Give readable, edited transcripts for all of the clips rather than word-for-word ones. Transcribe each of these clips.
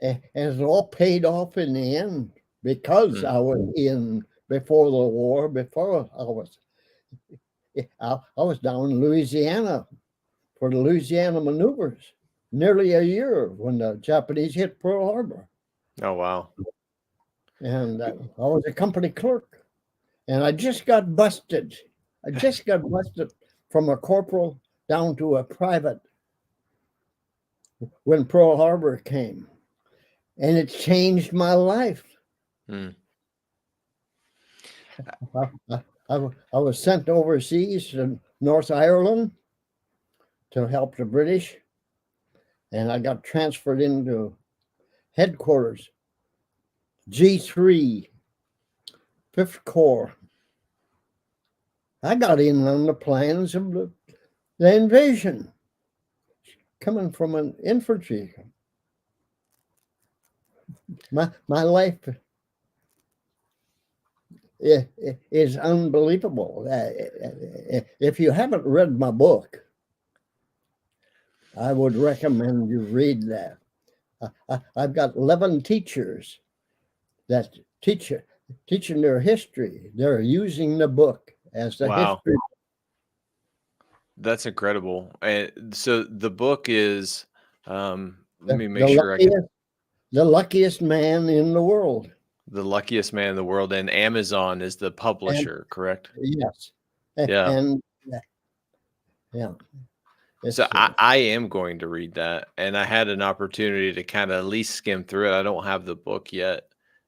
and it's all paid off in the end because I was in before the war. Before I was down in Louisiana for the Louisiana maneuvers, nearly a year when the Japanese hit Pearl Harbor. Oh, wow. And I was a company clerk, and I just got busted. I just got busted from a corporal down to a private when Pearl Harbor came, and it changed my life. Mm. I was sent overseas to North Ireland to help the British, and I got transferred into headquarters, G3, 5th Corps. I got in on the plans of the invasion, coming from an infantry. My life is unbelievable. If you haven't read my book, I would recommend you read that. I've got 11 teachers that teaching their history. They're using the book as the history. That's incredible. And so the book is, let me make sure The Luckiest Man in the World. The Luckiest Man in the World, and Amazon is the publisher, correct? Yes. Yeah. And yeah. So I am going to read that, and I had an opportunity to kind of at least skim through it. I don't have the book yet,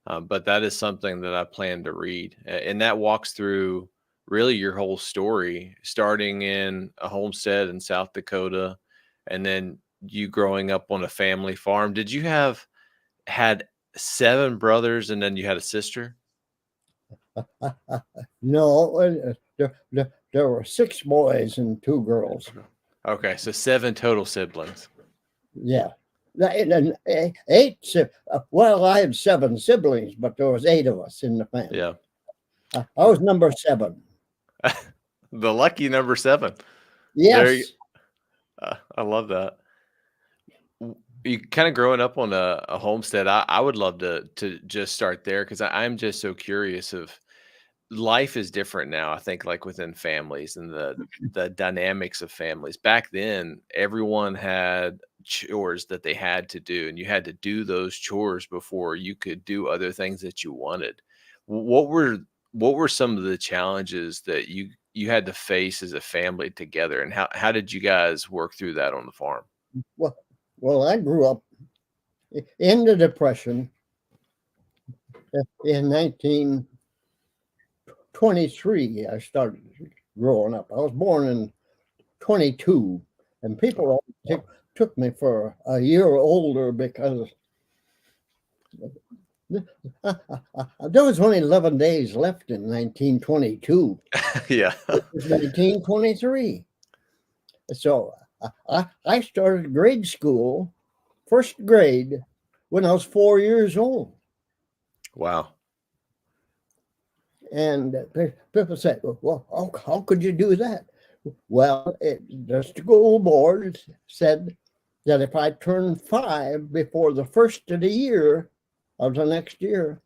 but that is something that I plan to read, and that walks through really your whole story, starting in a homestead in South Dakota, and then you growing up on a family farm. Did you had 7 brothers, and then you had a sister? No, there were 6 boys and 2 girls. Okay, so 7 total siblings. Yeah. 8. Well, I had 7 siblings, but there was 8 of us in the family. Yeah. I was number 7. The lucky number 7. Yes. I love that. You kind of growing up on a homestead. I would love to just start there, because I'm just so curious of life is different now. I think, like within families and the dynamics of families. Back then, everyone had chores that they had to do, and you had to do those chores before you could do other things that you wanted. What were some of the challenges that you had to face as a family together, and how did you guys work through that on the farm? Well, I grew up in the Depression in 1923. I started growing up. I was born in 22, and people took me for a year older because there was only 11 days left in 1922. Yeah. It was 1923. So I started grade school, 1st grade, when I was 4 years old. Wow. And people said, well, how could you do that? Well, the school board said that if I turned 5 before the 1st of the year of the next year,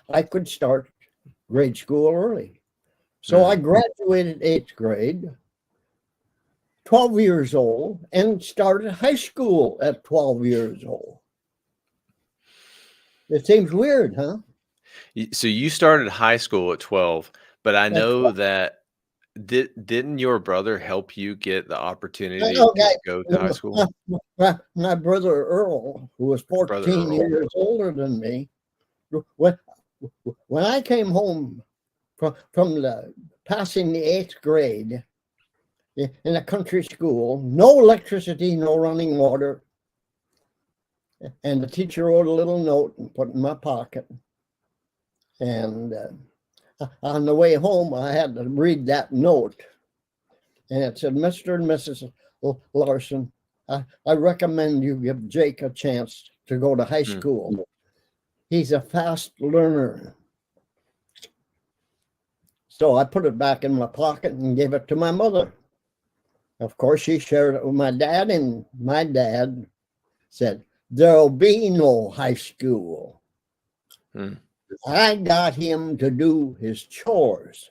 I could start grade school early. So I graduated 8th grade, 12 years old, and started high school at 12 years old. It seems weird, huh? So you started high school at 12, but I know that didn't your brother help you get the opportunity to go to high school? My brother Earl, who was 14 years older than me, when I came home from passing the 8th grade in a country school, no electricity, no running water, and the teacher wrote a little note and put it in my pocket. And on the way home, I had to read that note, and it said, "Mr. and Mrs. Larson, I recommend you give Jake a chance to go to high school. He's a fast learner." So I put it back in my pocket and gave it to my mother. Of course, she shared it with my dad, and my dad said, there'll be no high school. Hmm. I got him to do his chores.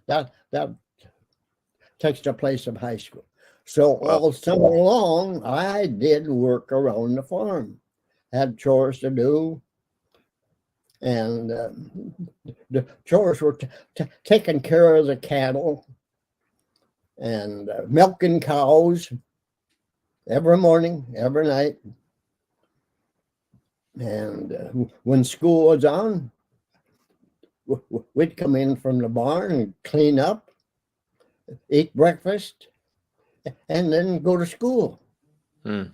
That takes the place of high school. So Wow. all summer long, I did work around the farm, had chores to do, and the chores were taking care of the cattle and milking cows every morning, every night. And when school was on, we'd come in from the barn and clean up, eat breakfast, and then go to school. Hmm.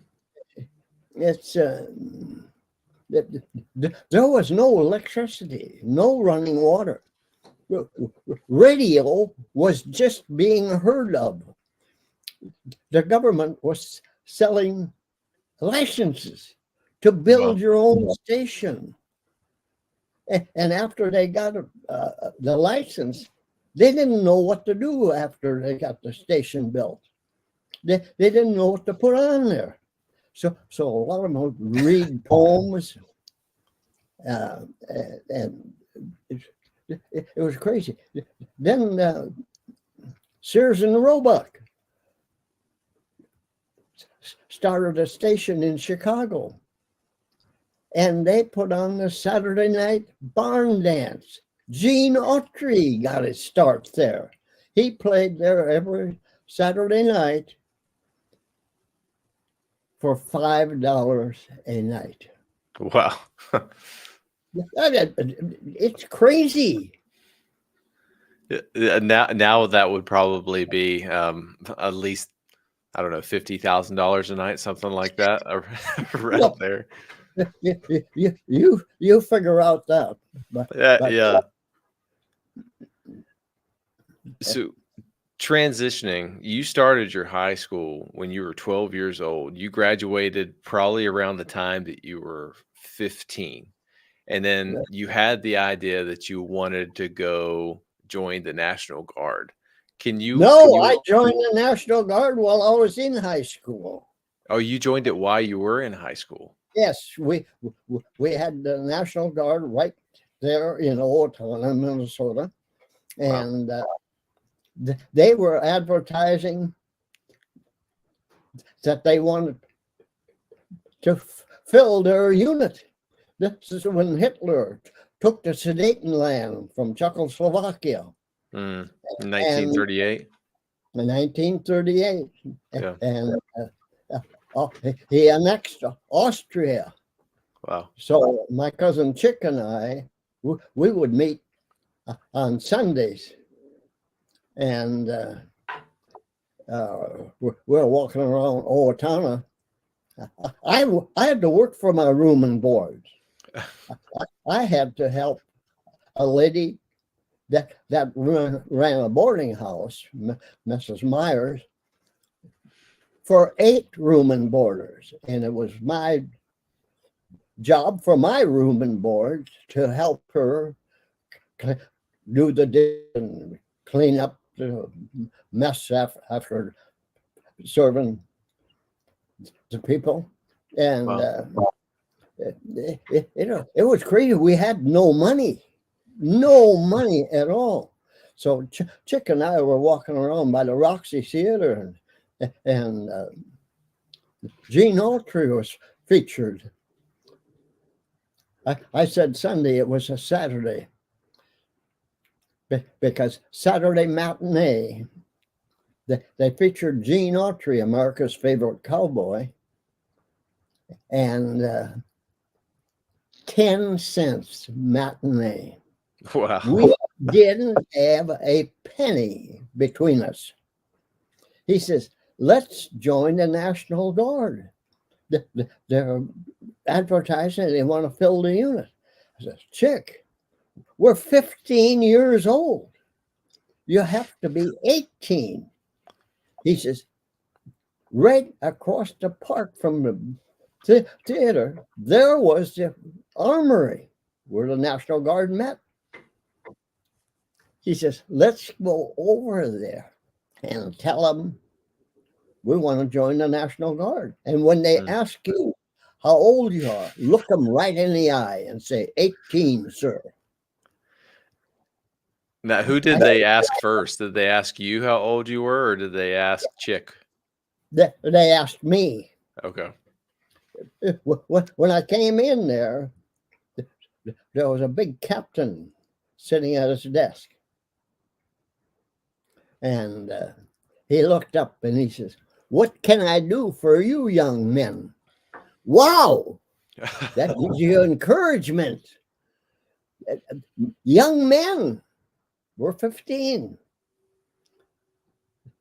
It's there was no electricity, no running water. Radio was just being heard of. The government was selling licenses to build Wow. your own station. And after they got the license, they didn't know what to do after they got the station built. They didn't know what to put on there. So a lot of them would read poems, and it was crazy. Then Sears and Roebuck started a station in Chicago, and they put on the Saturday night barn dance. Gene Autry got his start there. He played there every Saturday night for $5 a night. Wow. It's crazy. Now that would probably be at least, I don't know, $50,000 a night, something like that, around Well, there. You figure out that. But Yeah. So transitioning, you started your high school when you were 12 years old. You graduated probably around the time that you were 15. And then you had the idea that you wanted to go join the National Guard. Can you I joined the National Guard while I was in high school. Oh, you joined it while you were in high school? Yes, we had the National Guard right there in Owatonna, Minnesota, and they were advertising that they wanted to fill their unit. This is when Hitler took the Sudetenland from Czechoslovakia. 1938? In 1938. Yeah. And he annexed Austria. Wow. So my cousin Chick and I, we would meet on Sundays, and we're walking around Owatonna. I had to work for my room and board. I had to help a lady that ran a boarding house, Mrs. Myers, for 8 room and boarders, and it was my job for my room and board to help her do the dishes and clean up the mess after serving the people. And Wow. it was crazy. We had no money at all. So Chick and I were walking around by the Roxy Theater, and Gene Autry was featured. I said Sunday, it was a Saturday, because Saturday matinee, they featured Gene Autry, America's favorite cowboy, and 10 cents matinee. Wow. We didn't have a penny between us. He says, let's join the National Guard. They're advertising, they want to fill the unit. I said, Chick, we're 15 years old. You have to be 18. He says, right across the park from the theater, there was the armory where the National Guard met. He says, let's go over there and tell them we want to join the National Guard. And when they ask you, how old you are. Look them right in the eye and say, 18, sir. Now, who did they ask first? Did they ask you how old you were, or did they ask Chick? They asked me. Okay. When I came in there was a big captain sitting at his desk. And he looked up and he says, "What can I do for you young men?" Wow, that gives you encouragement. Young men, we're 15.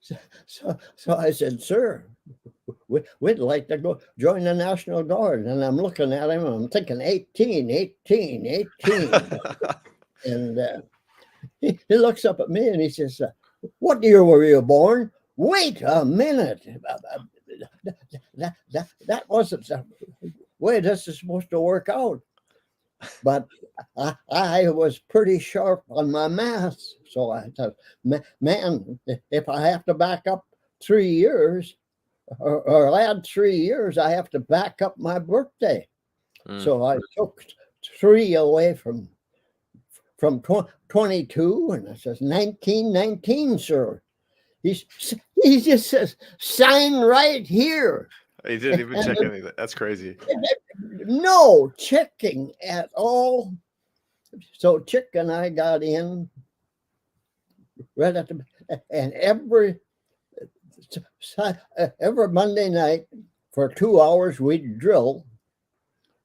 So I said, "Sir, we'd like to go join the National Guard." And I'm looking at him and I'm thinking 18. And he looks up at me and he says, "What year were you born?" Wait a minute. That wasn't the way this is supposed to work out. But I was pretty sharp on my math. So I thought, man, if I have to back up 3 years or add 3 years, I have to back up my birthday. So I took 3 away from 22, and I says, 1919, sir. He just says, "Sign right here." He didn't even check anything. That's crazy. No checking at all. So Chick and I got in right at the, and every Monday night for 2 hours we'd drill,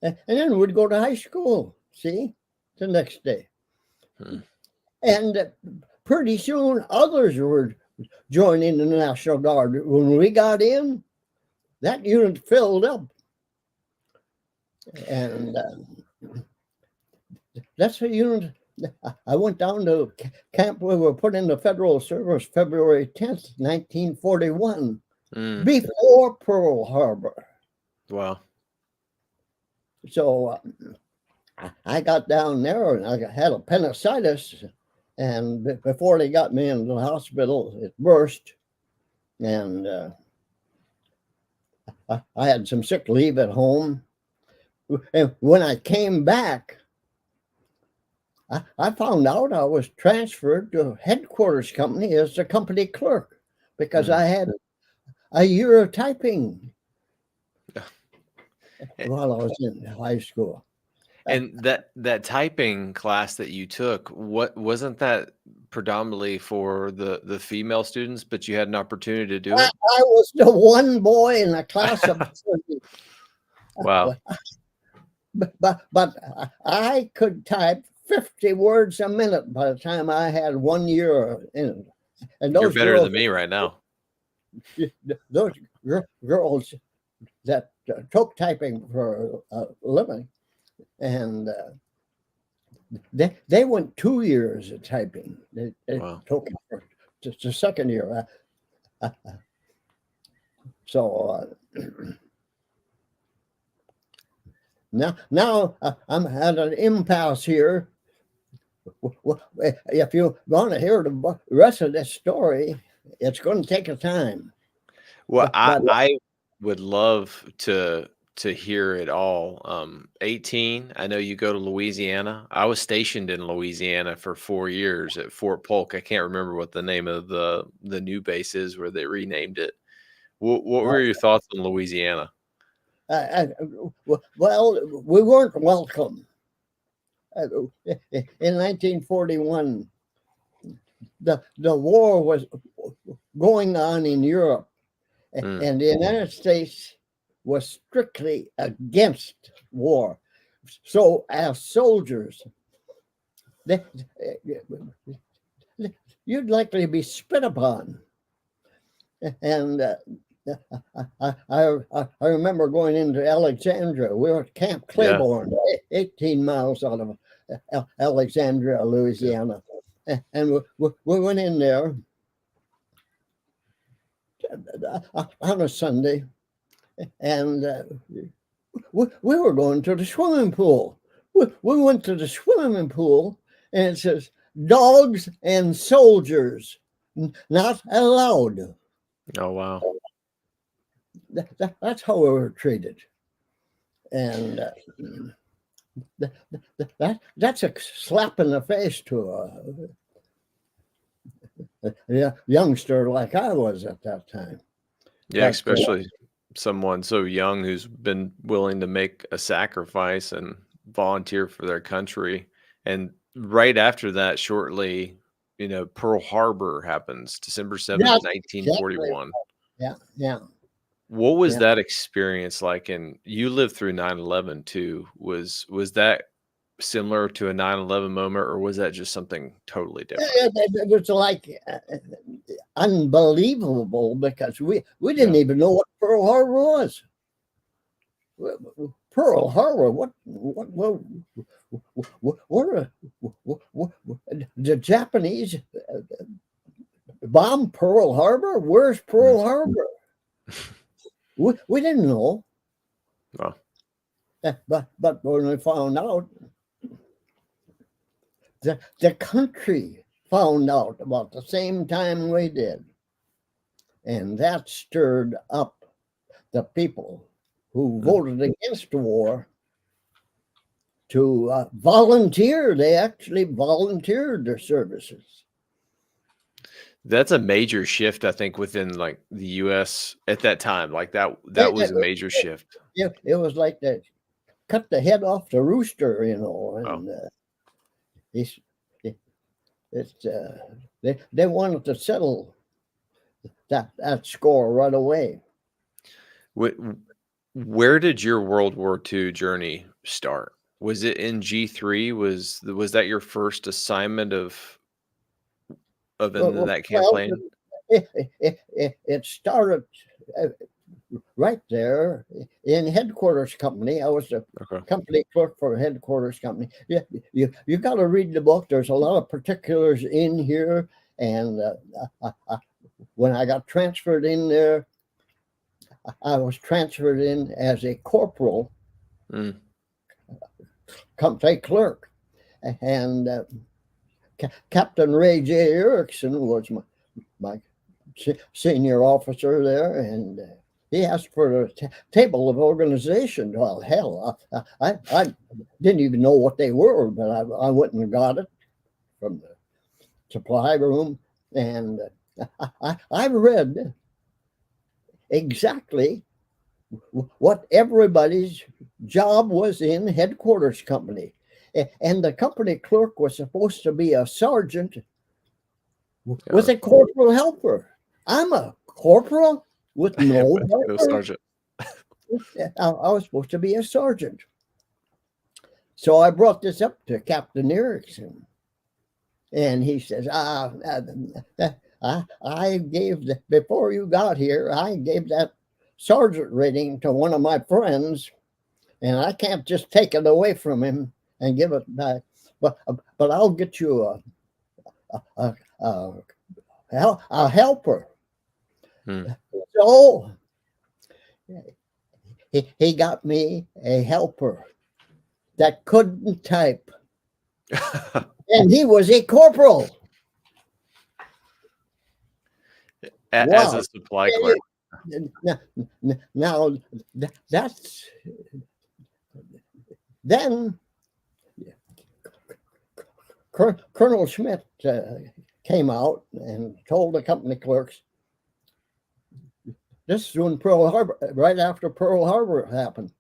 and then we'd go to high school. See, the next day. And pretty soon others were joining the National Guard. When we got in, that unit filled up. And that's a unit. I went down to camp. We were put into federal service February 10th, 1941, before Pearl Harbor. Wow. So I got down there and I had appendicitis. And before they got me into the hospital, it burst. And I had some sick leave at home. And when I came back, I found out I was transferred to headquarters company as a company clerk because I had a year of typing while I was in high school. And that typing class that you took, what wasn't that predominantly for the female students, but you had an opportunity to do it? I was the one boy in a class of 30. Wow. But I could type 50 words a minute by the time I had 1 year in it. And You're better than me right now. Those girls that took typing for a living, and they went 2 years of typing. They took it for just the second year. So now I'm at an impasse here. If you want to hear the rest of this story, it's going to take a time. Well, I would love to hear it all. 18, I know you go to Louisiana. I was stationed in Louisiana for 4 years at Fort Polk. I can't remember what the name of the new base is where they renamed it. What were your thoughts on Louisiana? Well, we weren't welcome. In 1941, the war was going on in Europe, and the United States was strictly against war. So as soldiers, you'd likely be spit upon. And I remember going into Alexandria. We were at Camp Claiborne, 18 miles out of Alexandria, Louisiana. And we went in there on a Sunday, and we were going to the swimming pool. We went to the swimming pool, and it says, "Dogs and soldiers not allowed." Oh, wow. That's how we were treated. And that's a slap in the face to a youngster like I was at that time. Yeah, But especially someone so young who's been willing to make a sacrifice and volunteer for their country. And right after that, shortly, Pearl Harbor happens, December 7th, yes, exactly. 1941. Yeah, yeah, What was yeah. that experience like? And you lived through 9/11 too. Was that similar to a 9/11 moment, or was that just something totally different? It was like unbelievable because we didn't Yeah. even know what Pearl Harbor was. Pearl Harbor, what the Japanese bombed Pearl Harbor? Where's Mhm. Pearl Harbor? We didn't know. Wow. But when we found out, the country found out about the same time we did. And that stirred up the people who voted against the war to volunteer. They actually volunteered their services. That's a major shift, I think, within like the US at that time. Like that It, was a major shift. it was like they cut the head off the rooster, Wow. and it's, it's they wanted to settle that score right away. Where did your World War II journey start? Was it in G3? Was that your first assignment of in that Well, campaign? it started right there in headquarters company. I was the Okay. company clerk for a headquarters company. Yeah, you got to read the book. There's a lot of particulars in here, and when I got transferred in there, I was transferred in as a corporal, Mm. company clerk, and Captain Ray J. Erickson was my senior officer there, and he asked for a table of organization. Well, hell, I didn't even know what they were, but I went and got it from the supply room, and I read exactly what everybody's job was in headquarters company. And the company clerk was supposed to be a sergeant with Yeah. a corporal helper. I'm a corporal with no With no helper. sergeant. I was supposed to be a sergeant. So I brought this up to Captain Erickson, and he says, I gave, before you got here, I gave that sergeant rating to one of my friends, and I can't just take it away from him and give it back. But I'll get you a helper. Hmm. So he got me a helper that couldn't type, and he was a corporal. As Wow. a supply clerk. Now that's then Colonel Schmidt came out and told the company clerks, this is when Pearl Harbor, right after Pearl Harbor happened.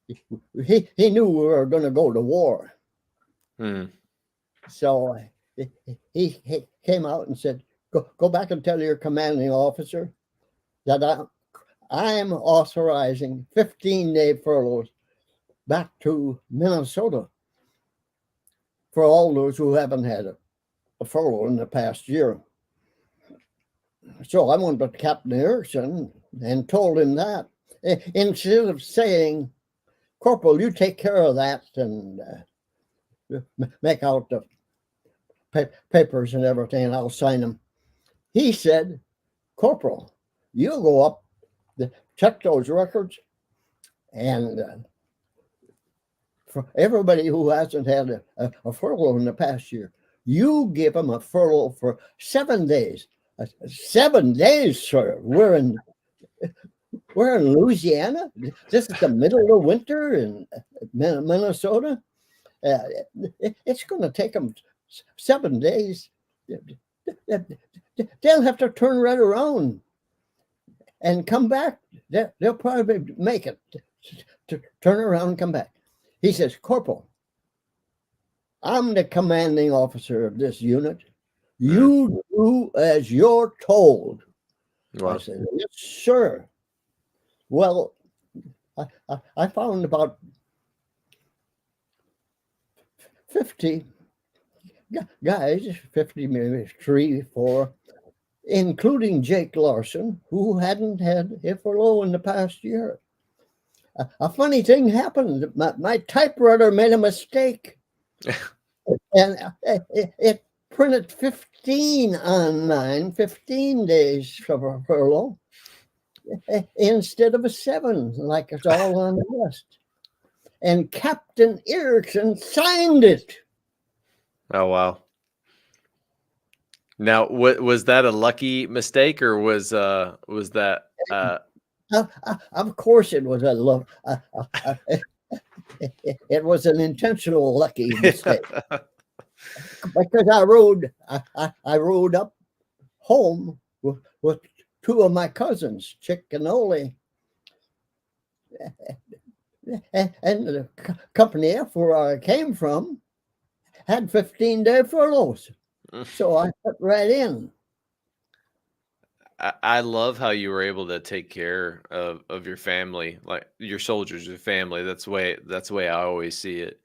He knew we were going to go to war. Hmm. So he came out and said, go back and tell your commanding officer that I am authorizing 15-day furloughs back to Minnesota for all those who haven't had a furlough in the past year. So I went to Captain Erickson and told him that. Instead of saying, Corporal, you take care of that and make out the papers and everything, and I'll sign them. He said, Corporal, you go up, check those records, and for everybody who hasn't had a furlough in the past year, you give them a furlough for 7 days. 7 days, sir. we're in Louisiana. This is the middle of winter in Minnesota. It's going to take them 7 days. They'll have to turn right around and come back. They'll probably make it to turn around and come back. He says, Corporal, I'm the commanding officer of this unit. You do as you're told. Wow. I said, yes, sir. Well, I found about 50 guys, 50, maybe 3, 4, including Jake Larson, who hadn't had a furlough in the past year. A funny thing happened. My typewriter made a mistake. And it printed 15 on mine, 15 days for furlough, instead of a 7, like it's all on the rest. And Captain Erickson signed it. Oh, wow. Now, was that a lucky mistake, or was that? Of course, it was it was an intentional lucky mistake. Because I rode up home with 2 of my cousins, Chick and Ole, and the company F, where I came from, had 15-day furloughs, so I put right in. I love how you were able to take care of your family, like your soldiers, your family. That's the way I always see it.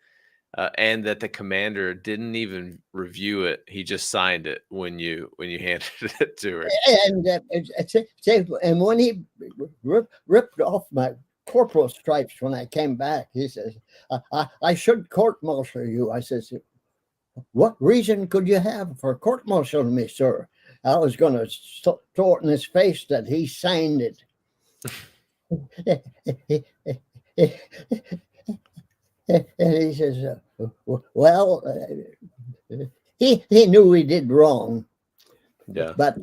And that the commander didn't even review it; he just signed it when you handed it to her. And when he ripped off my corporal stripes when I came back, he says, "I should court-martial you." I says, "What reason could you have for court-martialing me, sir?" I was going to throw it in his face that he signed it. And he says, well, he knew he did wrong. Yeah. But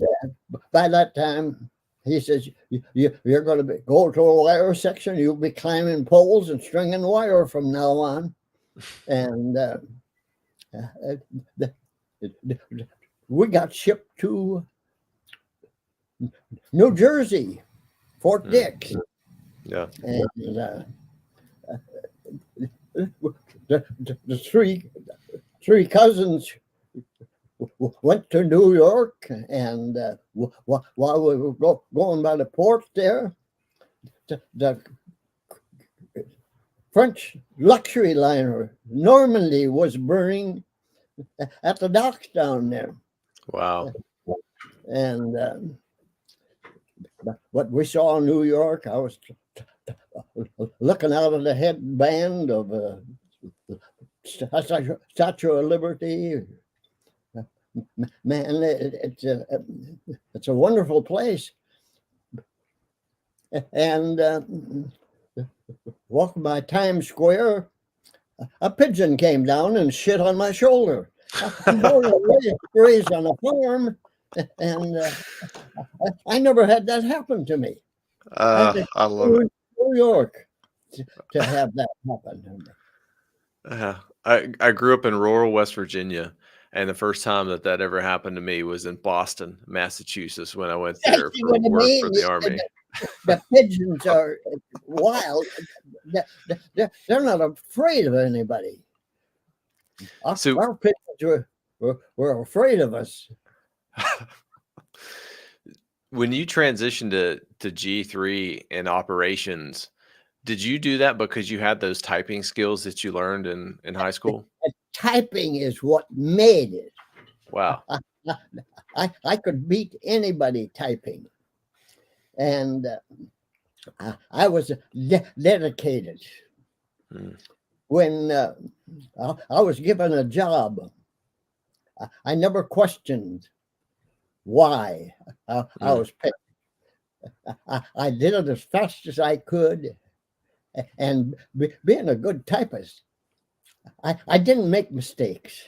by that time, he says, you're going to go to a wire section. You'll be climbing poles and stringing wire from now on. And we got shipped to New Jersey, Fort Dix. Yeah. And the three cousins went to New York, and while we were going by the port there, the French luxury liner Normandy was burning at the docks down there. Wow. And what we saw in New York, I was looking out of the headband of Statue of Liberty. Man, it's a wonderful place. And walking by Times Square, a pigeon came down and shit on my shoulder. I'm born and raised on a farm, and I never had that happen to me. I love it. New York to have that happen to me. I grew up in rural West Virginia, and the first time that ever happened to me was in Boston, Massachusetts, when I went there for work for the Army. The pigeons are wild. They're not afraid of anybody. Our pigeons were afraid of us. When you transitioned to G3 and operations, did you do that because you had those typing skills that you learned in high school? Typing is what made it. Wow. I could beat anybody typing. And I was dedicated. When I was given a job, I never questioned why I was picked. I did it as fast as I could. And being a good typist, I didn't make mistakes.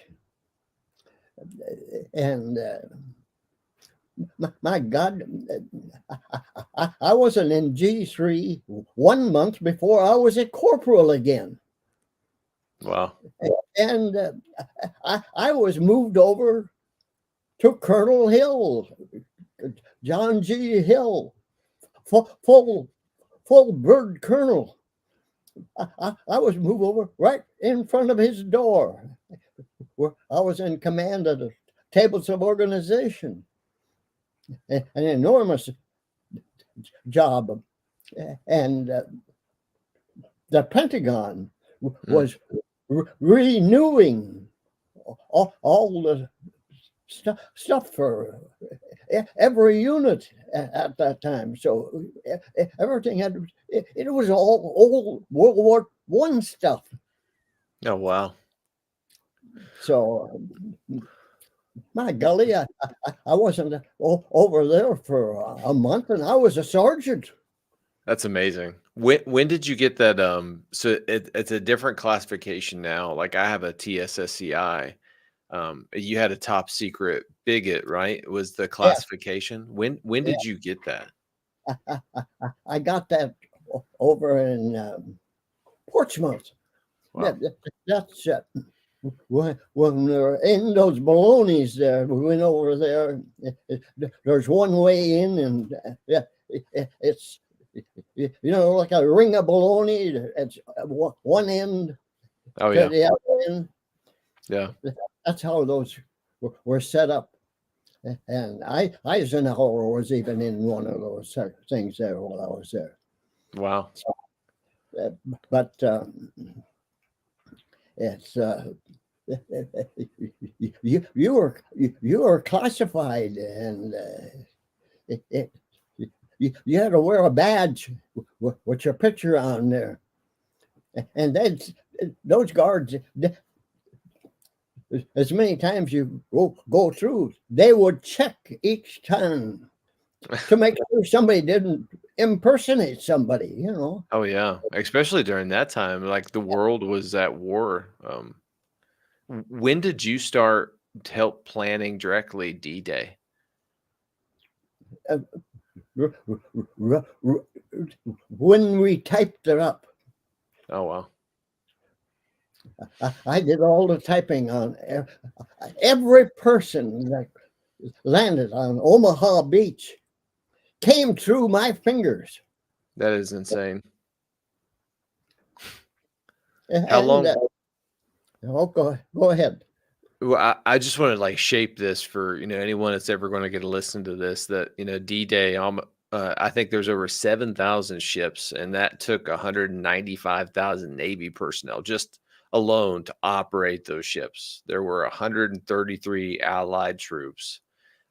And my God, I wasn't in G3 1 month before I was a corporal again. Wow. And I was moved over to Colonel Hill, John G. Hill, full bird colonel. I was moved over right in front of his door, where I was in command of the tables of organization. An enormous job. And the Pentagon was renewing all the stuff for every unit at that time. So everything had, it was all old World War I stuff. Oh, wow. So my golly, I wasn't over there for a month, and I was a sergeant. That's amazing. When did you get that? So it's a different classification now. Like I have a TSSCI. You had a top secret bigot, right? Was the classification. When did you get that? I got that over in Portsmouth. Wow. That's when we were in those balonies there. We went over there. There's one way in, and it's like a ring of baloney. It's one end Oh, to yeah. the other end. Yeah. That's how those were set up. And Eisenhower was even in one of those things there while I was there. Wow. But it's you were classified, and you had to wear a badge with your picture on there, and then those guards, as many times you go through, they would check each time to make sure somebody didn't impersonate somebody, Oh, yeah. Especially during that time, like the world was at war. When did you start to help planning directly D-Day? When we typed it up. Oh, wow. I did all the typing on every person that landed on Omaha Beach came through my fingers. That is insane. How long? Go ahead. Well, I just want to like shape this for anyone that's ever going to get to listen to this. That D-Day. I think there's over 7,000 ships, and that took 195,000 Navy personnel just alone to operate those ships. There were 133 Allied troops.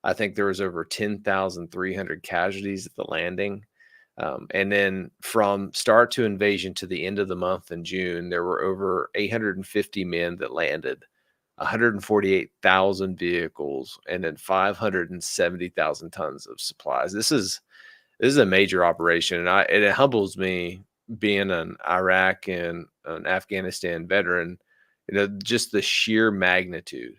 I think there was over 10,300 casualties at the landing. And then from start to invasion to the end of the month in June, there were over 850 men that landed, 148,000 vehicles, and then 570,000 tons of supplies. This is a major operation, and it humbles me being an Iraq and an Afghanistan veteran. Just the sheer magnitude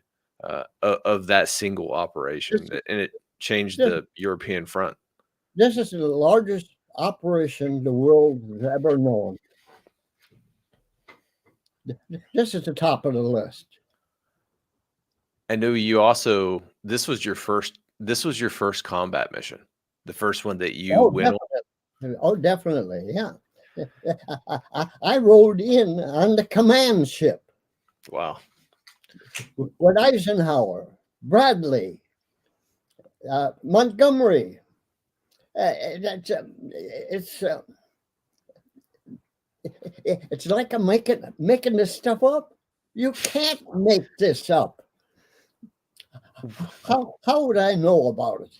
of that single operation, and it changed the European front. This is the largest operation the world has ever known. This is the top of the list. I know you also. This was your first combat mission, the first one that you went on. Oh, definitely, yeah. I rode in on the command ship. Wow. With Eisenhower, Bradley, Montgomery. It's like I'm making this stuff up. You can't make this up. How would I know about it?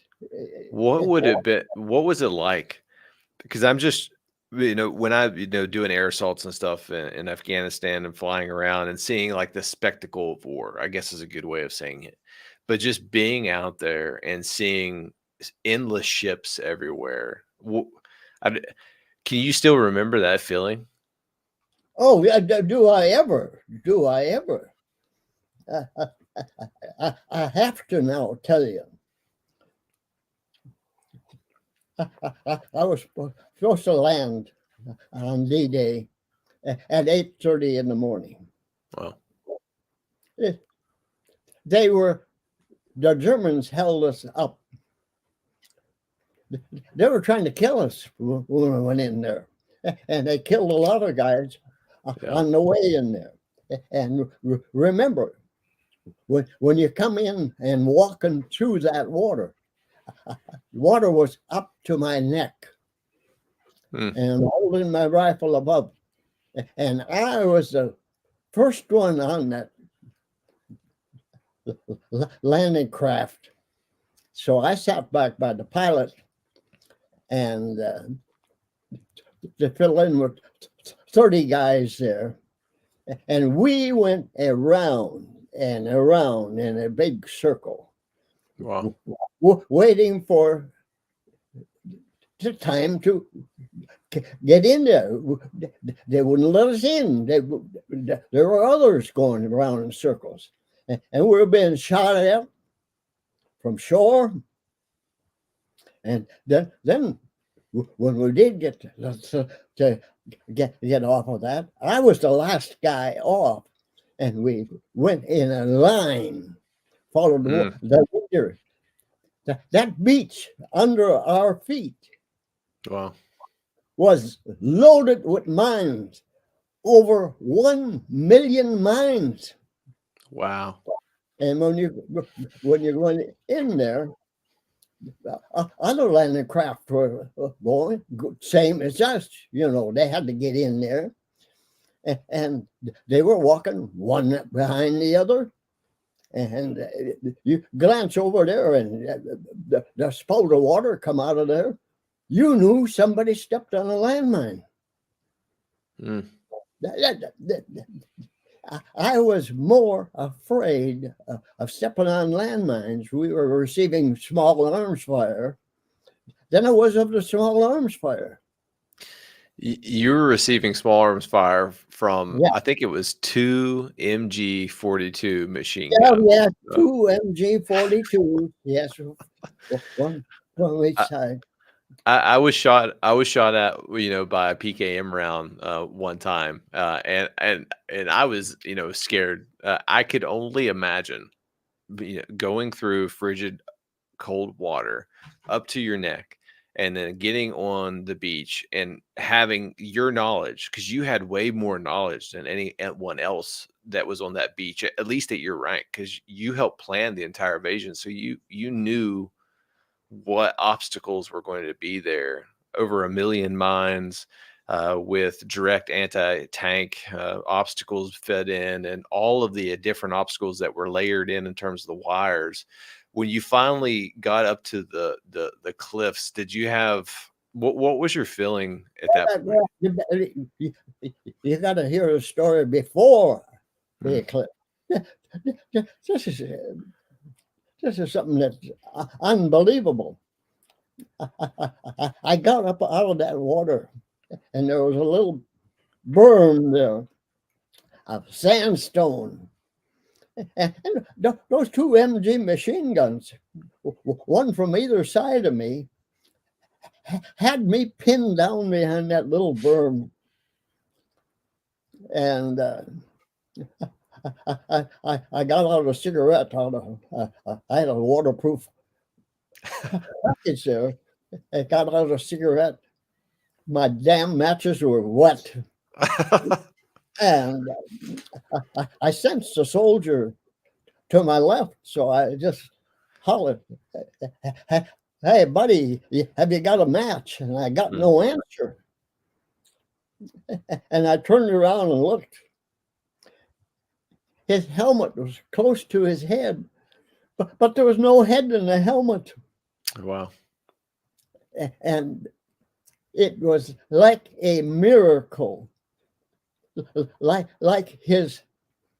What would it be? What was it like? Because I'm just, when I, doing air assaults and stuff in Afghanistan and flying around and seeing like the spectacle of war, I guess is a good way of saying it. But just being out there and seeing endless ships everywhere. Can you still remember that feeling? Oh, yeah. Do I ever? I have to now tell you. I was supposed to land on D-Day at 8:30 in the morning. Wow. The Germans held us up. They were trying to kill us when we went in there. And they killed a lot of guys on the way in there. And remember, when you come in and walking through that water was up to my neck. And holding my rifle above. And I was the first one on that landing craft. So I sat back by the pilot and to fill in with 30 guys there. And we went around and around in a big circle. Wow. Waiting for the time to get in there. They wouldn't let us in. There were others going around in circles. And we were being shot at from shore. And then when we did get to get off of that, I was the last guy off. And we went in a line, followed the leader. That beach under our feet was loaded with mines, over 1 million mines. Wow. And when you're going in there, other landing craft were going, same as us. You know, they had to get in there. And they were walking one behind the other. And you glance over there and the spout of water come out of there. You knew somebody stepped on a landmine. I was more afraid of stepping on landmines. We were receiving small arms fire than I was of the small arms fire. You were receiving small arms fire from, I think it was 2 MG-42 machine guns. Yeah, 2 MG-42. Yes, one from each side. I was shot at, by a PKM round one time, and I was, scared. I could only imagine going through frigid cold water up to your neck, and then getting on the beach and having your knowledge, because you had way more knowledge than anyone else that was on that beach, at least at your rank, because you helped plan the entire invasion. So you knew what obstacles were going to be there. Over 1 million mines with direct anti-tank obstacles fed in, and all of the different obstacles that were layered in terms of the wires. When you finally got up to the cliffs, did you have what was your feeling at that point? You got to hear the story before the eclipse. This is something that's unbelievable. I got up out of that water, and there was a little berm there of sandstone. And those 2 MG machine guns, one from either side of me, had me pinned down behind that little berm. And I got out a cigarette I had a waterproof package there. I got out a cigarette. My damn matches were wet. And I sensed a soldier to my left, so I just hollered, "Hey, buddy, have you got a match?" And I got no answer. And I turned around and looked. His helmet was close to his head, but there was no head in the helmet. Wow. And it was like a miracle. Like his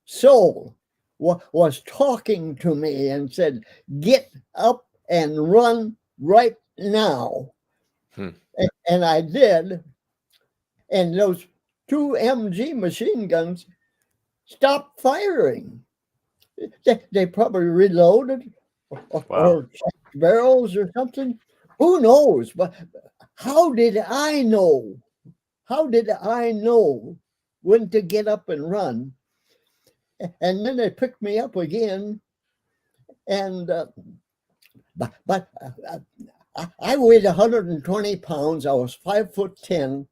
soul was talking to me and said, "Get up and run right now." And I did. And those 2 MG machine guns stopped firing. They probably reloaded or checked barrels or something. Who knows? But how did I know? How did I know when to get up and run? And then they picked me up again. And but I weighed 120 pounds. I was 5'10".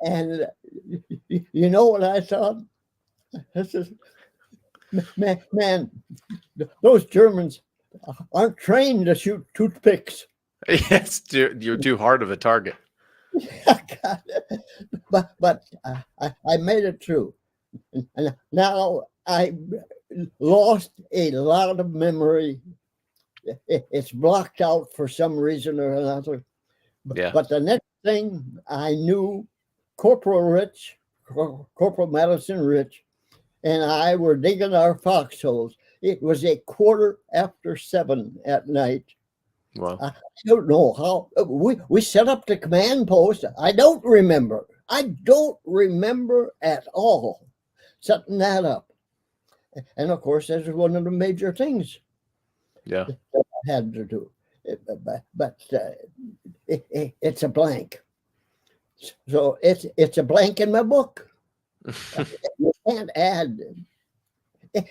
And you know what I thought? This is, man, those Germans aren't trained to shoot toothpicks. Yes, you're too hard of a target. but I made it through. And now I lost a lot of memory. It's blocked out for some reason or another. Yeah. But the next thing I knew, Corporal Madison Rich, and I were digging our foxholes. It was 7:15 at night. Wow. I don't know how we set up the command post. I don't remember at all setting that up. And of course, that's one of the major things Yeah. that I had to do. But it's a blank. So it's a blank in my book. You can't add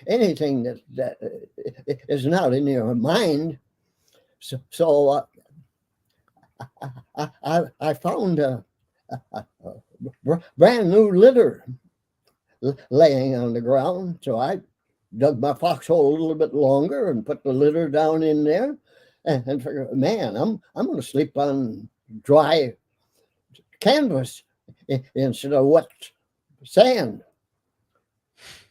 anything that is not in your mind. So I found a brand new litter laying on the ground. So I dug my foxhole a little bit longer and put the litter down in there, and figured, man, I'm going to sleep on dry canvas instead of wet sand.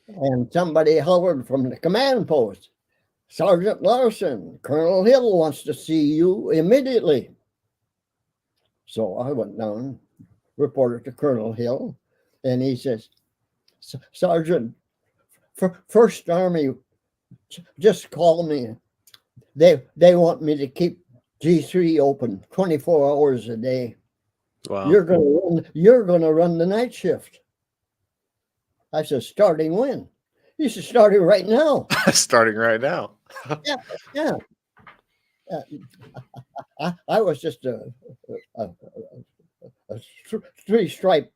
And somebody hollered from the command post, "Sergeant Larson, Colonel Hill wants to see you immediately." So I went down, reported to Colonel Hill, and he says, "Sergeant, First Army just called me. They want me to keep G3 open 24 hours a day. Wow. You're gonna run the night shift." I said, "Starting when?" He said, "Starting right now." Starting right now. Yeah. I was just a three-stripe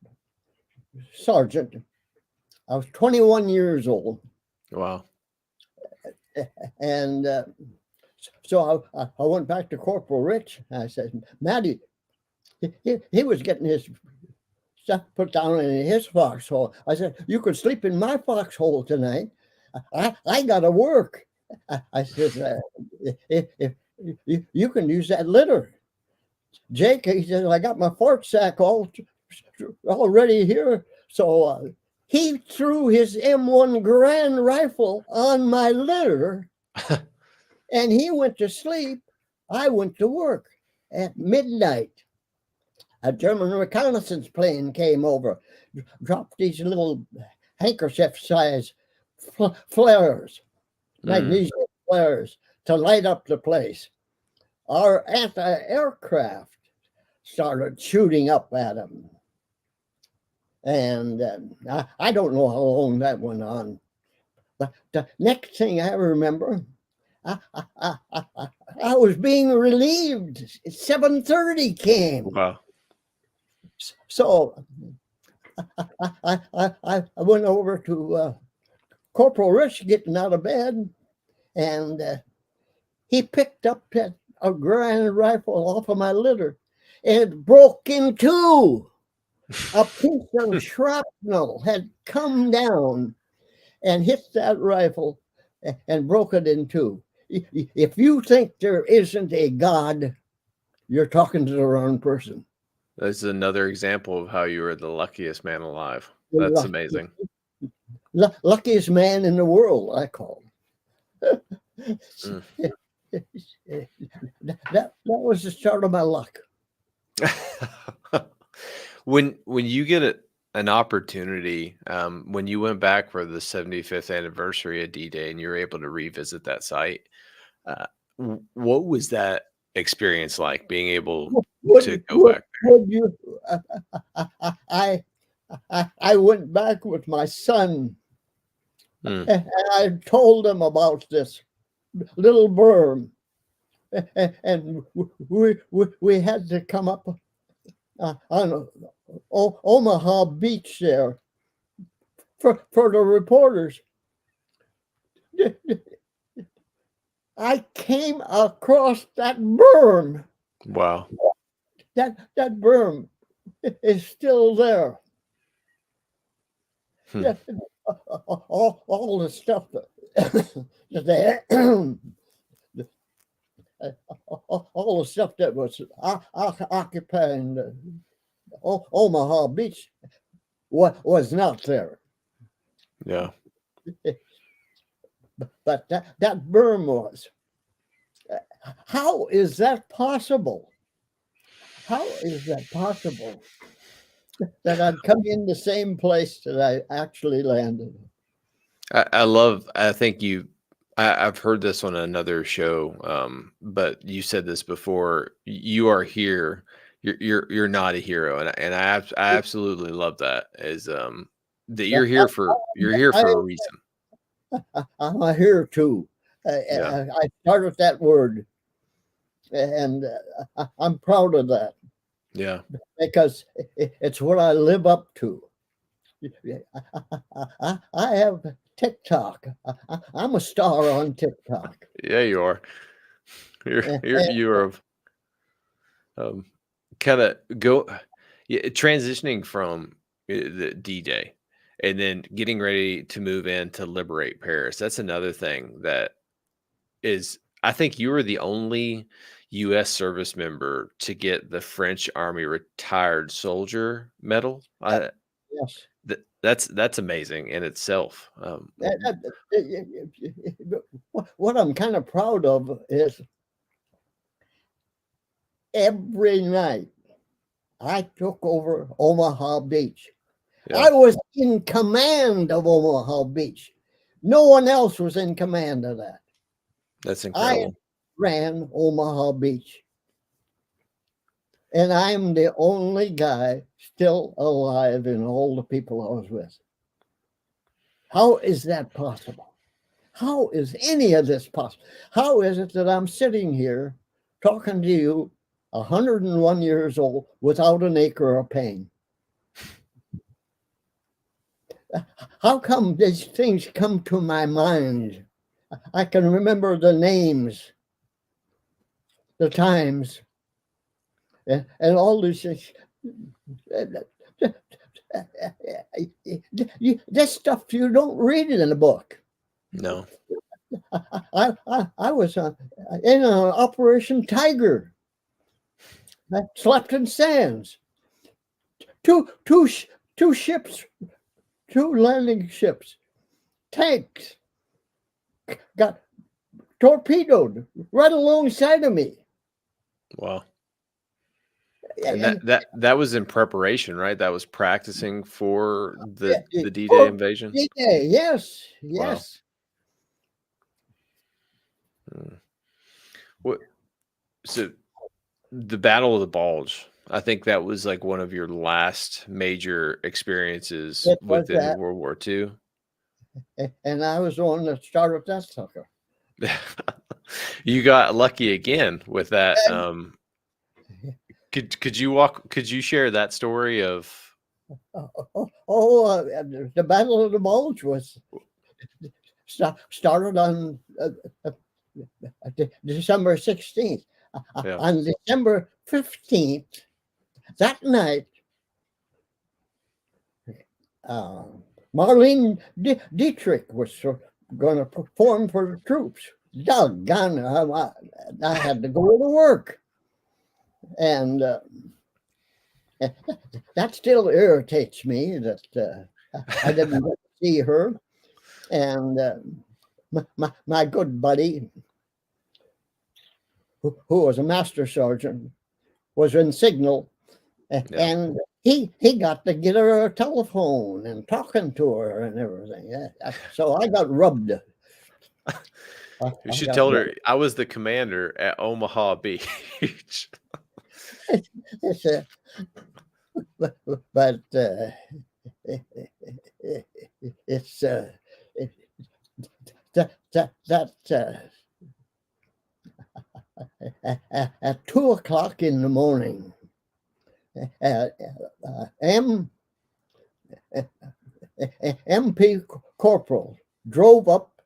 sergeant. I was 21 years old. Wow. And so I went back to Corporal Rich. I said, "Matty," he was getting his stuff put down in his foxhole. I said, "You could sleep in my foxhole tonight. I got to work." I said, if you can use that litter." Jake, he said, "I got my fort sack already here." So he threw his M1 Grand rifle on my litter, and he went to sleep. I went to work. At midnight, a German reconnaissance plane came over, dropped these little handkerchief-sized flares, magnesium flares, to light up the place. Our anti-aircraft started shooting up at them. And I don't know how long that went on. But the next thing I remember, I was being relieved. 7:30 came. Wow. So I went over to Corporal Rich getting out of bed, and he picked up a grand rifle off of my litter, and it broke in two. A piece of shrapnel had come down and hit that rifle and broke it in two. If you think there isn't a God, you're talking to the wrong person. This is another example of how you were the luckiest man alive. That's amazing. Luckiest man in the world, I call him. That was the start of my luck. When you get an opportunity, when you went back for the 75th anniversary of D-Day and you were able to revisit that site, what was that experience like, being able to go back there? I went back with my son, and I told him about this little berm and we had to come up on Omaha Beach there for the reporters. I came across that berm. Wow. That berm is still there. Yeah, all the stuff that they, all the stuff that was occupying Omaha Beach was not there. Yeah. But that berm was. How is that possible? How is that possible that I'd come in the same place that I actually landed? I think I've heard this on another show, but you said this before. You are here. You're not a hero, and I absolutely love that. That you're here for a reason. I'm here too. Yeah. I started that word, and I'm proud of that Yeah. because it's what I live up to. I have TikTok. I'm a star on TikTok. Yeah, you are. You are kind of transitioning from the D-Day and then getting ready to move in to liberate Paris. That's another thing that is, I think you were the only U.S. service member to get the French Army Retired Soldier Medal. Yes. That's amazing in itself. What I'm kind of proud of is every night I took over Omaha Beach. Yeah. I was in command of Omaha Beach. No one else was in command of that. That's incredible. I ran Omaha Beach. And I'm the only guy still alive in all the people I was with. How is that possible? How is any of this possible? How is it that I'm sitting here talking to you, 101 years old, without an acre of pain? How come these things come to my mind? I can remember the names, the times, and all these things. This stuff you don't read it in a book. No. I was in an Operation Tiger. I slept in sands. Two ships, two landing ships, tanks got torpedoed right alongside of me. Wow. And that was in preparation, right? That was practicing for the D-Day invasion. D-Day, yes, yes. Wow. What? So the Battle of the Bulge, I think that was like one of your last major experiences within World War II. And I was the one that started that sucker. You got lucky again with that. Could you share that story of? The Battle of the Bulge was started on December 16th. Yeah. On December 15th, that night, Marlene Dietrich was going to perform for the troops. Doggone, I had to go to work. And that still irritates me that I didn't get to see her. And my good buddy, who was a master sergeant, was in signal, and he got to get her a telephone and talking to her and everything. So I got rubbed. You should tell her I was the commander at Omaha Beach. But it's at 2 o'clock in the morning, M. MP Corporal drove up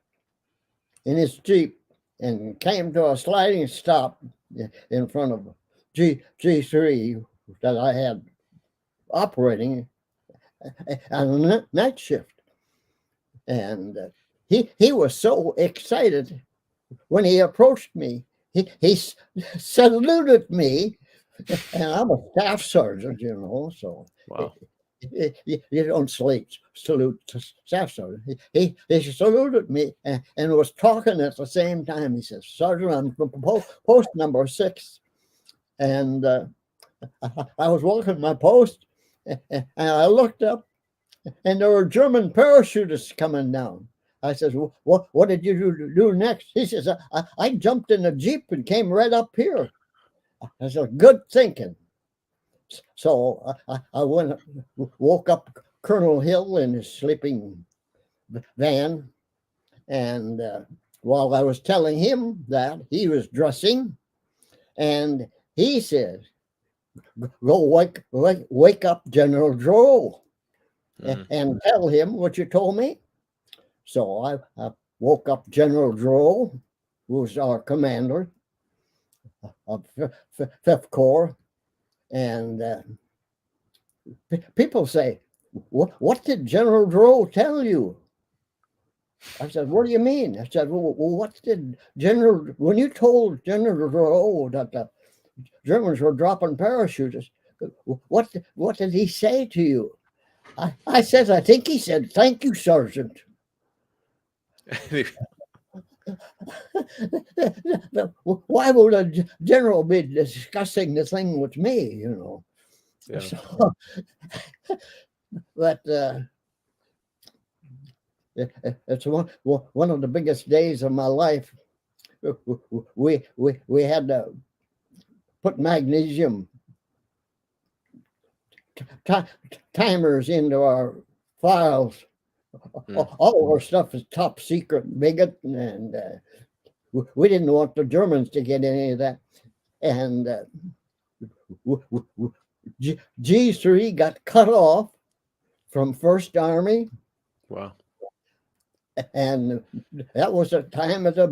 in his Jeep and came to a sliding stop in front of G3 that I had operating on a night shift. And he was so excited when he approached me. He saluted me, and I'm a staff sergeant, so Wow. you don't salute staff sergeant. He saluted me and was talking at the same time. He says, "Sergeant, I'm from post number 6. And I was walking my post, and I looked up, and there were German parachutists coming down. I says, what did you do next? He says, I jumped in a Jeep and came right up here. I said, good thinking. So I woke up Colonel Hill in his sleeping van. And while I was telling him that, he was dressing. And he said, go wake up General Dro and tell him what you told me. So I woke up General Dro, who was our commander of 5th Corps. And people say, what did General Dro tell you? I said, what do you mean? I said, well, what did when you told General Dro that the Germans were dropping parachutes, what did he say to you? I said, I think he said, thank you, Sergeant. Why would a general be discussing the thing with me, Yeah. So, but it's one of the biggest days of my life. We had to put magnesium timers into our files. All our stuff is top secret, bigot, and we didn't want the Germans to get any of that. And G3 got cut off from 1st Army. Wow. And that was the time of the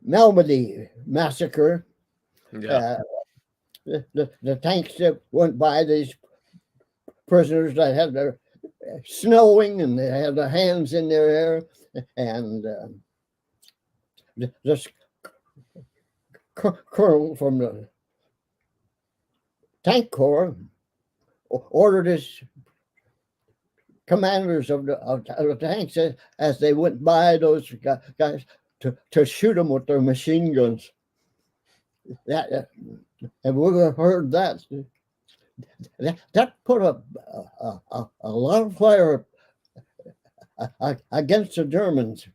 Malmedy massacre. Yeah. The tanks that went by these prisoners that had their snowing and they had their hands in their hair, and this colonel from the tank corps ordered his commanders of the tanks as they went by those guys to shoot them with their machine guns. And we heard that put a lot of fire against the Germans.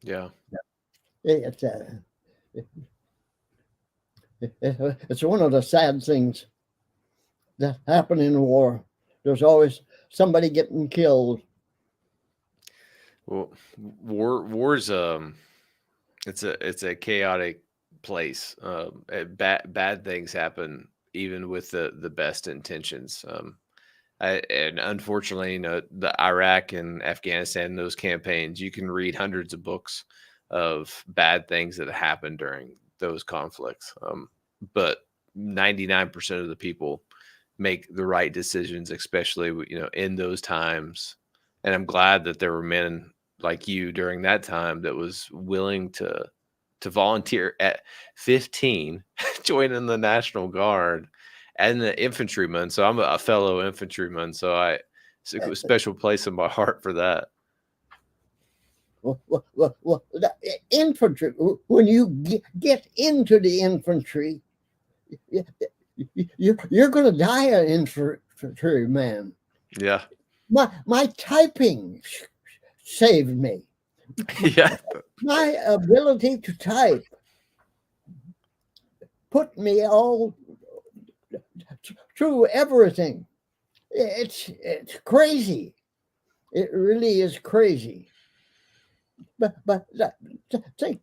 Yeah. It's one of the sad things that happen in war. There's always somebody getting killed. Well, war's it's a chaotic place. Bad things happen even with the best intentions. And unfortunately, the Iraq and Afghanistan, those campaigns, you can read hundreds of books of bad things that happen during those conflicts. But 99% of the people make the right decisions, especially, in those times. And I'm glad that there were men like you during that time that was willing to volunteer at 15, joining the National Guard and the infantryman. So I'm a fellow infantryman. So it's a special place in my heart for that. Well, the infantry, when you get into the infantry, you're going to die an infantryman. Yeah. My typing saved me. Yeah. My ability to type put me all through everything. It's crazy. It really is crazy. But think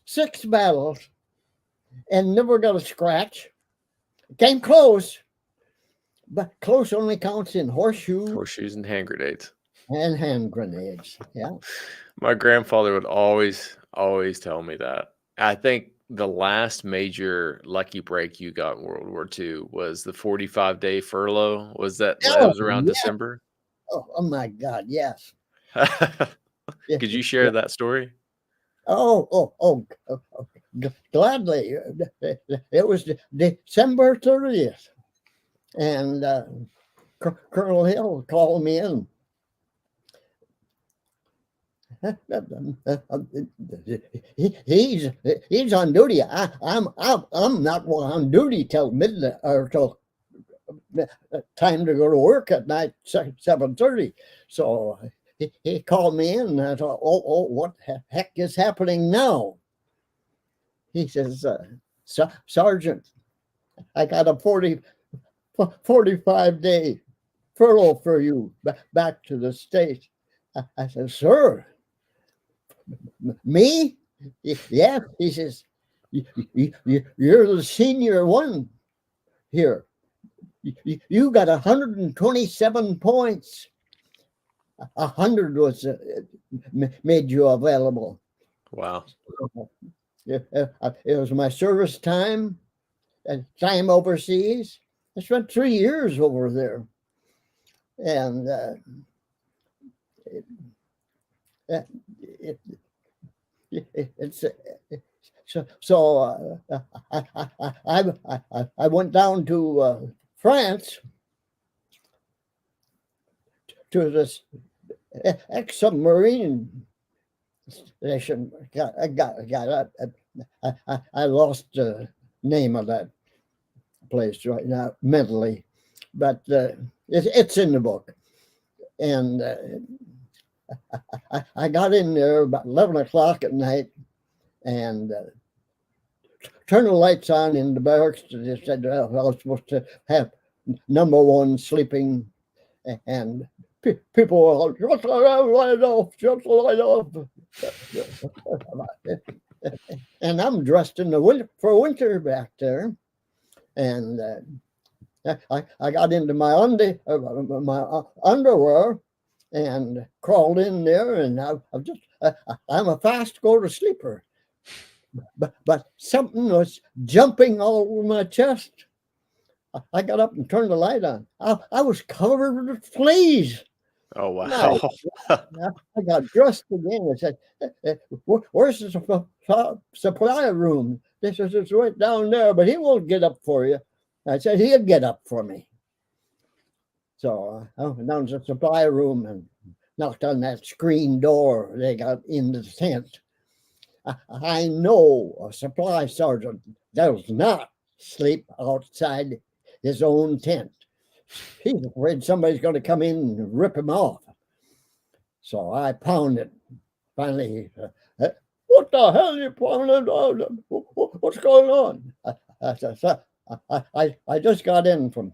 6 battles and never got a scratch. Came close, but close only counts in Horseshoes and hand grenades. and hand grenades. Yeah. My grandfather would always tell me that. I think the last major lucky break you got in World War II was the 45-day furlough. Was that Oh, was around yeah. December? Oh my God. Yes. Could you share that story? Oh, gladly. It was December 30th. And Colonel Hill called me in. He's on duty. I'm not on duty till midnight or till time to go to work at night, 7:30. So he called me in and I thought, oh, what the heck is happening now? He says, Sergeant, I got a 45-day furlough for you back to the States. I said, sir, me? Yeah. He says, you're the senior one here. You got 127 points. 100 was made you available. Wow. It was my service time overseas. I spent 3 years over there. And it's so I went down to France to this ex-submarine station. I lost the name of that place right now mentally, but it's in the book. And I got in there about 11 o'clock at night and turned the lights on in the barracks. They said I was supposed to have number one sleeping, and people were all, just the light off, just the light off. And I'm dressed in the winter back there. And I got into my underwear and crawled in there, and I'm a fast go to sleeper, but something was jumping all over my chest. I got up and turned the light on. I was covered with fleas. Oh wow! I got dressed again. I said, "Where's the supply room?" They said, "It's right down there, but he won't get up for you." I said, "He'll get up for me." So I went down to the supply room and knocked on that screen door. They got in the tent. I know a supply sergeant does not sleep outside his own tent. He's afraid somebody's going to come in and rip him off. So I pounded. Finally, what the hell are you pounding on? What's going on? I just got in from.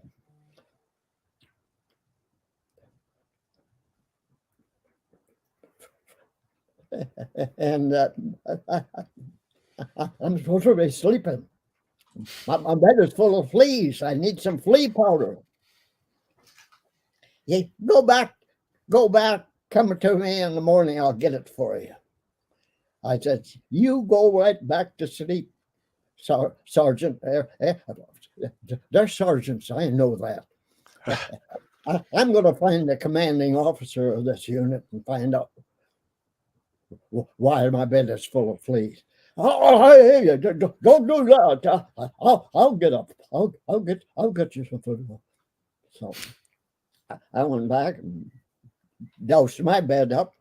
And I'm supposed to be sleeping. My bed is full of fleas. I need some flea powder. Yeah, go back, come to me in the morning. I'll get it for you. I said, you go right back to sleep, Sergeant. They're sergeants. I know that. I'm going to find the commanding officer of this unit and find out why my bed is full of fleas. Oh, hey, don't do that. I'll get up. I'll get you some food. So I went back and doused my bed up,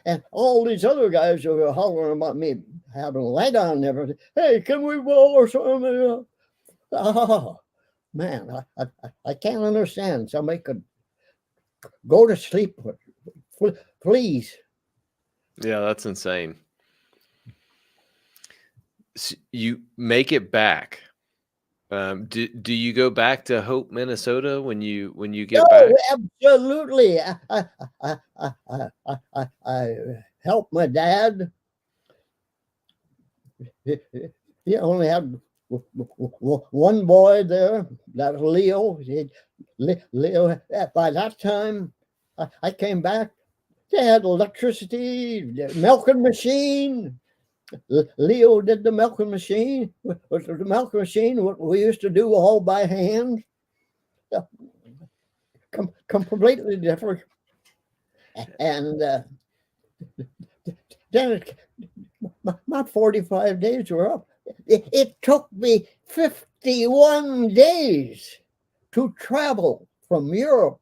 and all these other guys were hollering about me having a light on and everything. Hey, can we roll or something? Oh man, I can't understand. Somebody could go to sleep with fleas. Yeah, that's insane. So you make it back. Do you go back to Hope, Minnesota when you get No, back? absolutely. I helped my dad. He only had one boy there. That was Leo. Leo. By that time, I came back. They had electricity, the milking machine. Leo did the milking machine. The milking machine, what we used to do all by hand, completely different. And then my 45 days were up. It took me 51 days to travel from Europe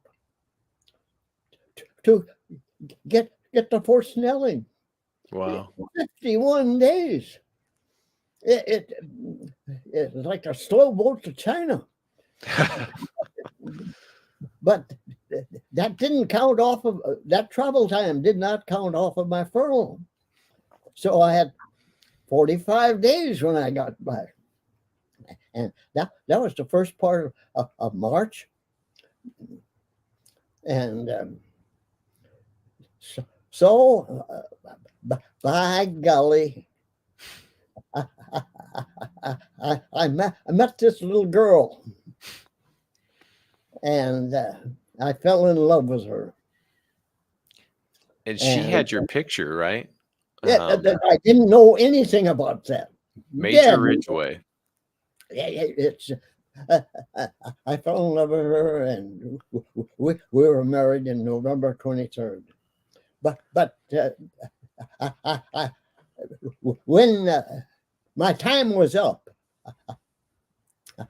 to get to Fort Snelling. Wow. 51 days. It's like a slow boat to China. But that didn't count off of that travel time, did not count off of my furlough. So I had 45 days when I got back. And that was the first part of March. And by golly, I met this little girl, and I fell in love with her. And she had your picture, right? I didn't know anything about that. Major Ridgeway. It's I fell in love with her, and we were married in November 23rd. But when my time was up,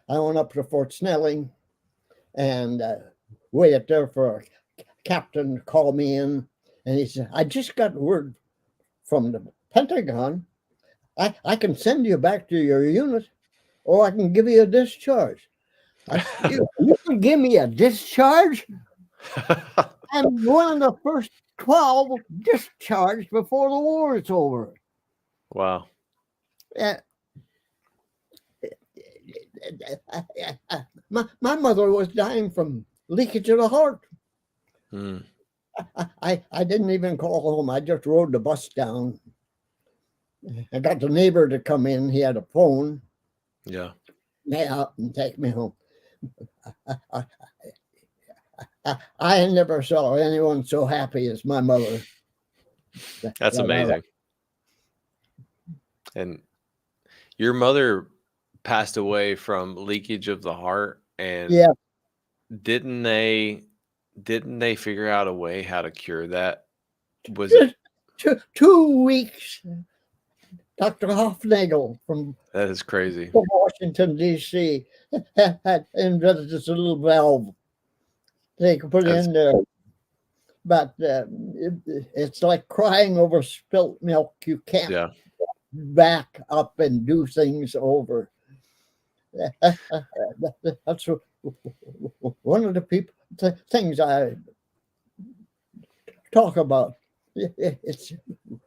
I went up to Fort Snelling and waited there for a captain to call me in, and he said, "I just got word from the Pentagon. I can send you back to your unit, or I can give you a discharge." You can give me a discharge? I'm one of the first 12 discharged before the war is over. Wow. My mother was dying from leakage of the heart. Mm. I didn't even call home. I just rode the bus down. I got the neighbor to come in. He had a phone. Yeah. Me out and take me home. I never saw anyone so happy as my mother. That's amazing. And your mother passed away from leakage of the heart, and Yeah. didn't they figure out a way how to cure that? Was it 2 weeks? Dr. Hofnagel from that is crazy. Washington, D.C. had invented this little valve they could put in there. But it's like crying over spilt milk. You can't back up and do things over. That's one of the things I talk about. It's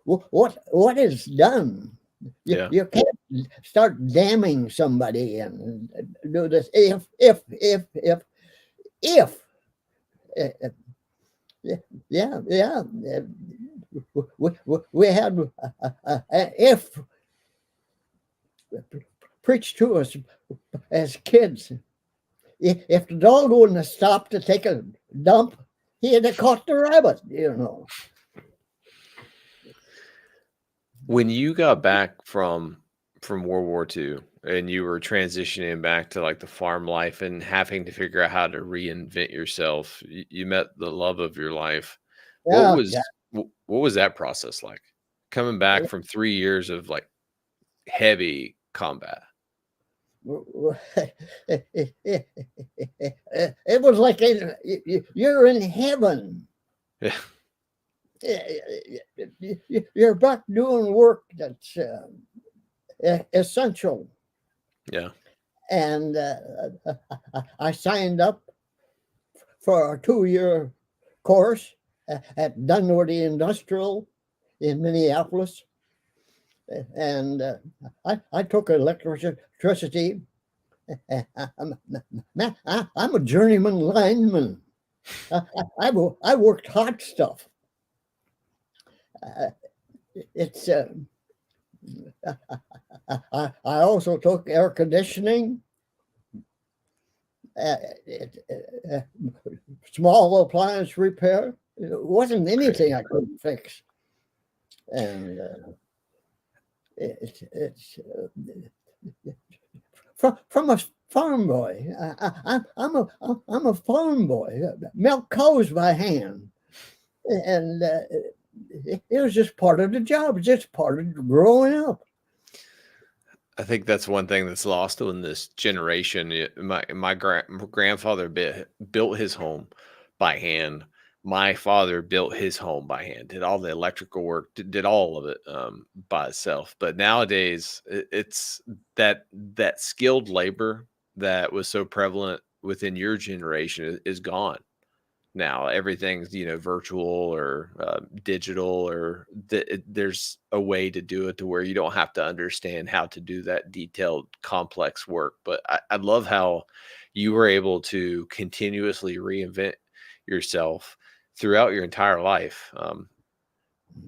what is done. You can't start damning somebody and do this if we had if preached to us as kids. If the dog wouldn't have stopped to take a dump, he'd have caught the rabbit, When you got back from World War II and you were transitioning back to like the farm life and having to figure out how to reinvent yourself, you met the love of your life. What was that process like? Coming back from 3 years of like heavy combat. It was like you're in heaven. Yeah. You're back doing work that's essential. Yeah. And I signed up for a 2-year course at Dunwoody Industrial in Minneapolis. And I took electricity I'm a journeyman lineman. I worked hot stuff. It's I also took air conditioning, small appliance repair. It wasn't anything I couldn't fix, and it's from a farm boy. I'm a farm boy. Milk cows by hand, and it was just part of the job, just part of growing up. I think that's one thing that's lost in this generation. My grandfather built his home by hand. My father built his home by hand, did all the electrical work, did all of it by itself. But nowadays, it's that skilled labor that was so prevalent within your generation is gone. Now everything's virtual or digital, or there's a way to do it to where you don't have to understand how to do that detailed complex work. But I love how you were able to continuously reinvent yourself throughout your entire life,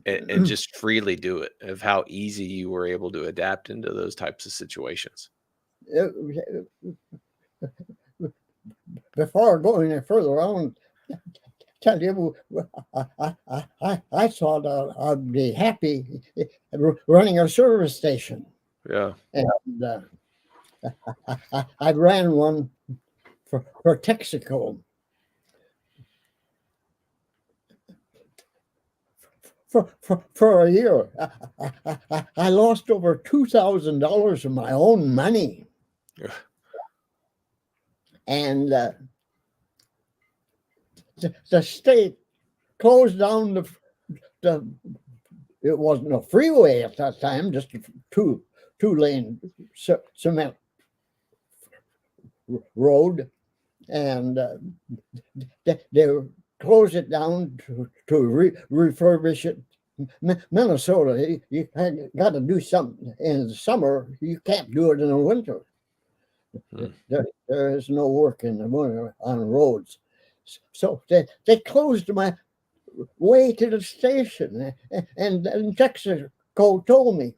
and just freely do it, of how easy you were able to adapt into those types of situations. Before going any further, I want to tell you, I thought I'd be happy running a service station. Yeah. And I ran one for Texaco. For a year, I lost over $2,000 of my own money. Yeah. And the state closed down it wasn't a freeway at that time, just a two-lane cement road, and they closed it down to refurbish it. Minnesota, you got to do something in the summer. You can't do it in the winter. There is no work in the winter on roads. So they closed my way to the station, and Texaco told me,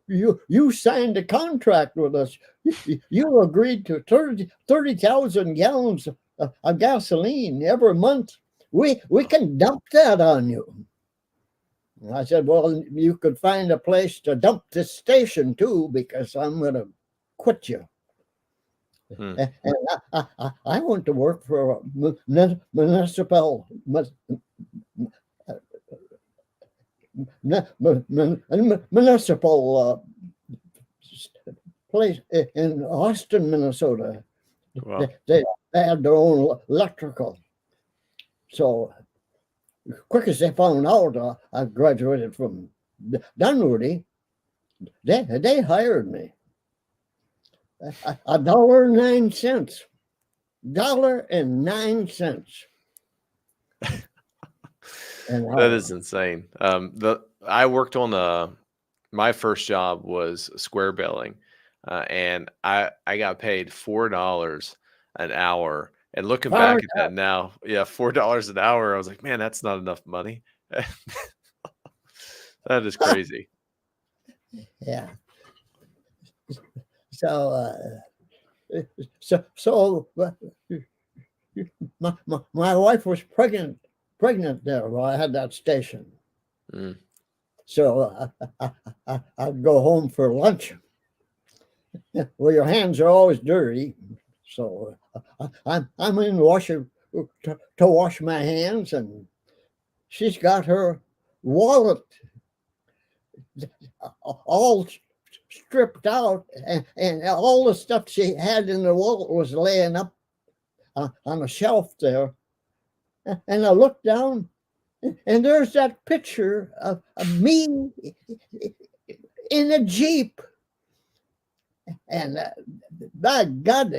you signed a contract with us. You agreed to 30,000 gallons of gasoline every month. We can dump that on you. And I said, well, you could find a place to dump this station too, because I'm going to quit you. And I went to work for a municipal place in Austin, Minnesota. Wow. They had their own electrical. So quick as they found out I graduated from Dunwoody, they hired me. $1.09. $1.09. That is insane. I worked on my first job was square billing, and I got paid $4 an hour. And looking back at that now, yeah, $4 an hour, I was like, man, that's not enough money. That is crazy. Yeah. So my wife was pregnant there while I had that station. So I'd go home for lunch. Well, your hands are always dirty, so I'm in the washer to wash my hands, and she's got her wallet all stripped out, and all the stuff she had in the wallet was laying up on a shelf there. And I looked down, and there's that picture of me in a Jeep. And by God,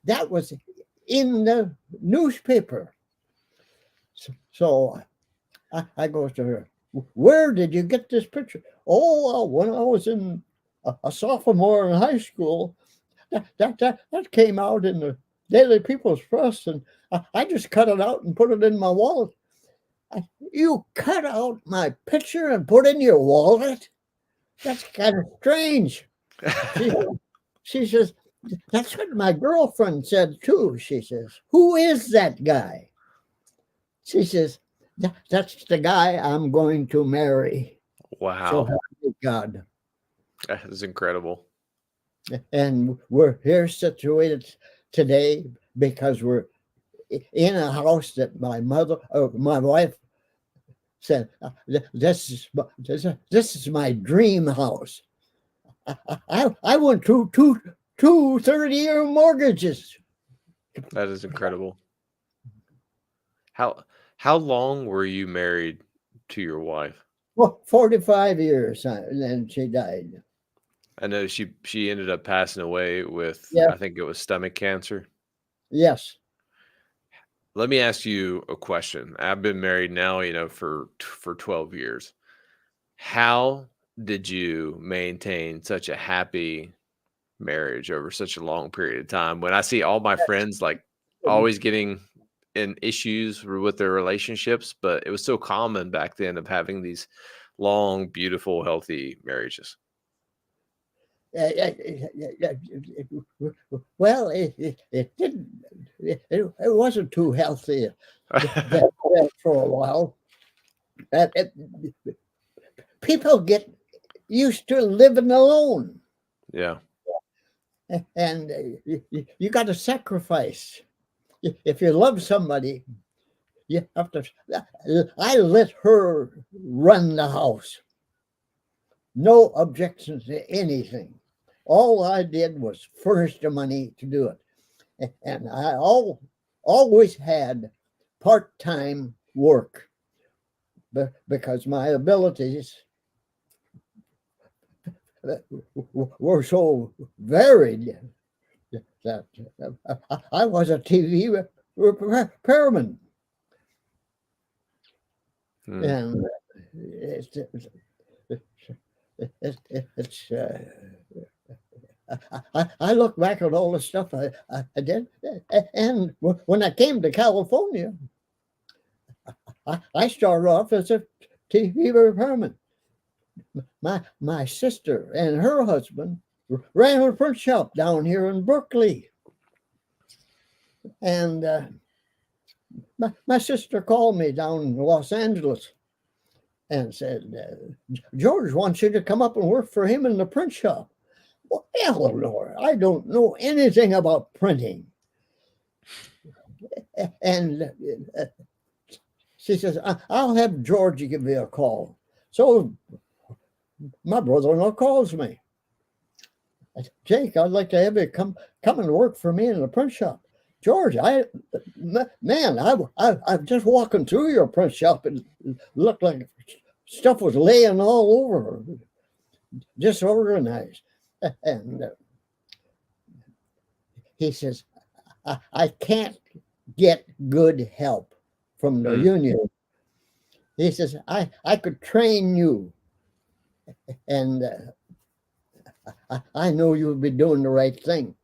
that was in the newspaper. So I go to her, where did you get this picture? Oh, when I was in a sophomore in high school, that came out in the Daily People's Press, and I just cut it out and put it in my wallet. You cut out my picture and put in your wallet? That's kind of strange. She says, that's what my girlfriend said too. She says, who is that guy? She says, that's the guy I'm going to marry. Wow. So help me God. That is incredible. And we're here situated today because we're in a house that my wife said, this is my dream house. I went through two 30-year mortgages. That is incredible. How long were you married to your wife? Well, 45 years, and then she died. I know she ended up passing away with, I think it was stomach cancer. Yes. Let me ask you a question. I've been married now, for 12 years. How did you maintain such a happy marriage over such a long period of time? When I see all my friends like always getting in issues with their relationships, but it was so common back then of having these long, beautiful, healthy marriages. Well, it didn't. It wasn't too healthy for a while. People get used to living alone. Yeah. And you got to sacrifice. If you love somebody, you have to. I let her run the house. No objections to anything. All I did was furnish the money to do it. And I always had part-time work because my abilities were so varied that I was a TV repairman. And I look back at all the stuff I did, and when I came to California, I started off as a TV repairman. My sister and her husband ran a print shop down here in Berkeley, and my sister called me down in Los Angeles and said, George wants you to come up and work for him in the print shop. Well, Eleanor, I don't know anything about printing. And she says, I'll have George give you a call. So my brother-in-law calls me. I said, Jake, I'd like to have you come and work for me in the print shop. George, I'm just walking through your print shop and it looked like stuff was laying all over, disorganized. And he says, I can't get good help from the union. He says, I could train you. And I know you'll be doing the right thing.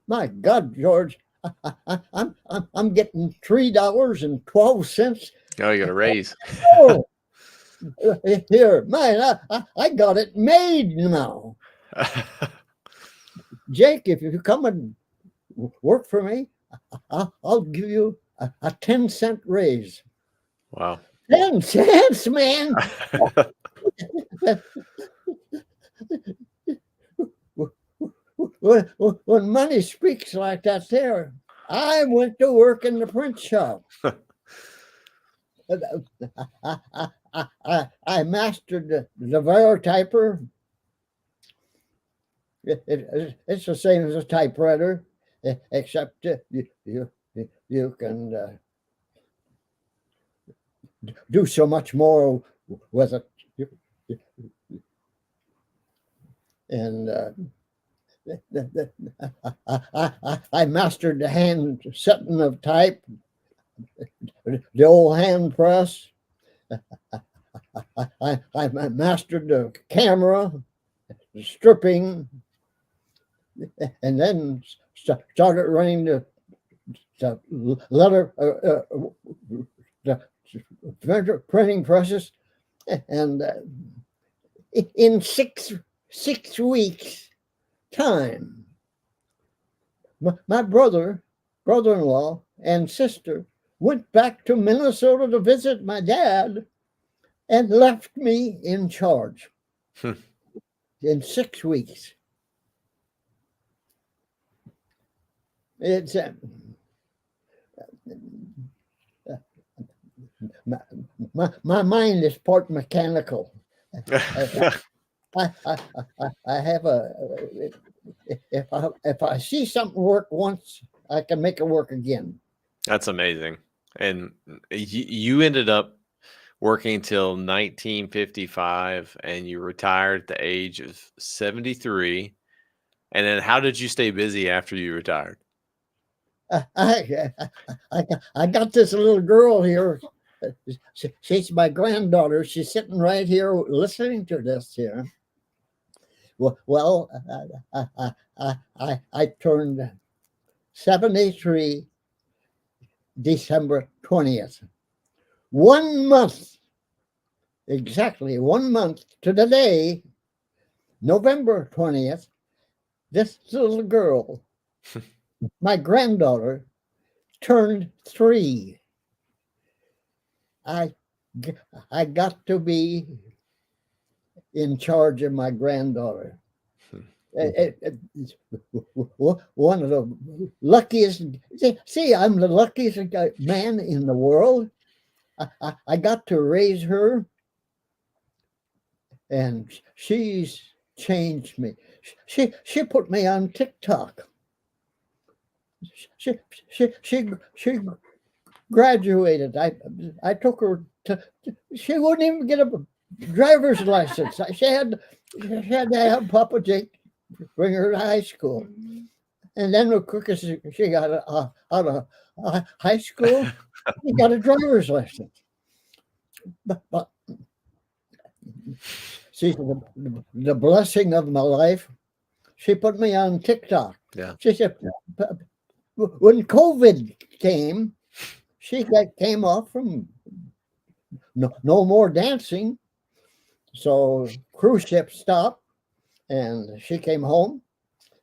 My God, George, I'm getting $3.12. Oh, you got a raise. Oh, here, man, I got it made now. Jake, if you come and work for me, I'll give you a 10-cent raise. Wow. 10 cents, man. When money speaks like that there, I went to work in the print shop. I mastered the Typer. It's the same as a typewriter, except you can do so much more with it. And I mastered the hand setting of type, the old hand press. I mastered the camera, the stripping, and then started running the letter, the printing presses, and in six weeks time, my brother-in-law and sister went back to Minnesota to visit my dad and left me in charge in 6 weeks. It's my mind is part mechanical. I have if I see something work once, I can make it work again. That's amazing. And you ended up working till 1955, and you retired at the age of 73. And then how did you stay busy after you retired? I got this little girl here. She's my granddaughter. She's sitting right here listening to this here. Well, I turned 73 December 20th. 1 month, exactly 1 month to the day, November 20th, this little girl, my granddaughter, turned 3. I got to be in charge of my granddaughter. One of the luckiest. See, I'm the luckiest man in the world. I got to raise her, and she's changed me. She put me on TikTok. She graduated. I took her to. She wouldn't even get a driver's license. She had to have Papa Jake bring her to high school, and then the quickest she got out of high school, she got a driver's license. But she's the blessing of my life. She put me on TikTok. Yeah. She said, when COVID came, she came off from no more dancing. So cruise ship stopped, and she came home.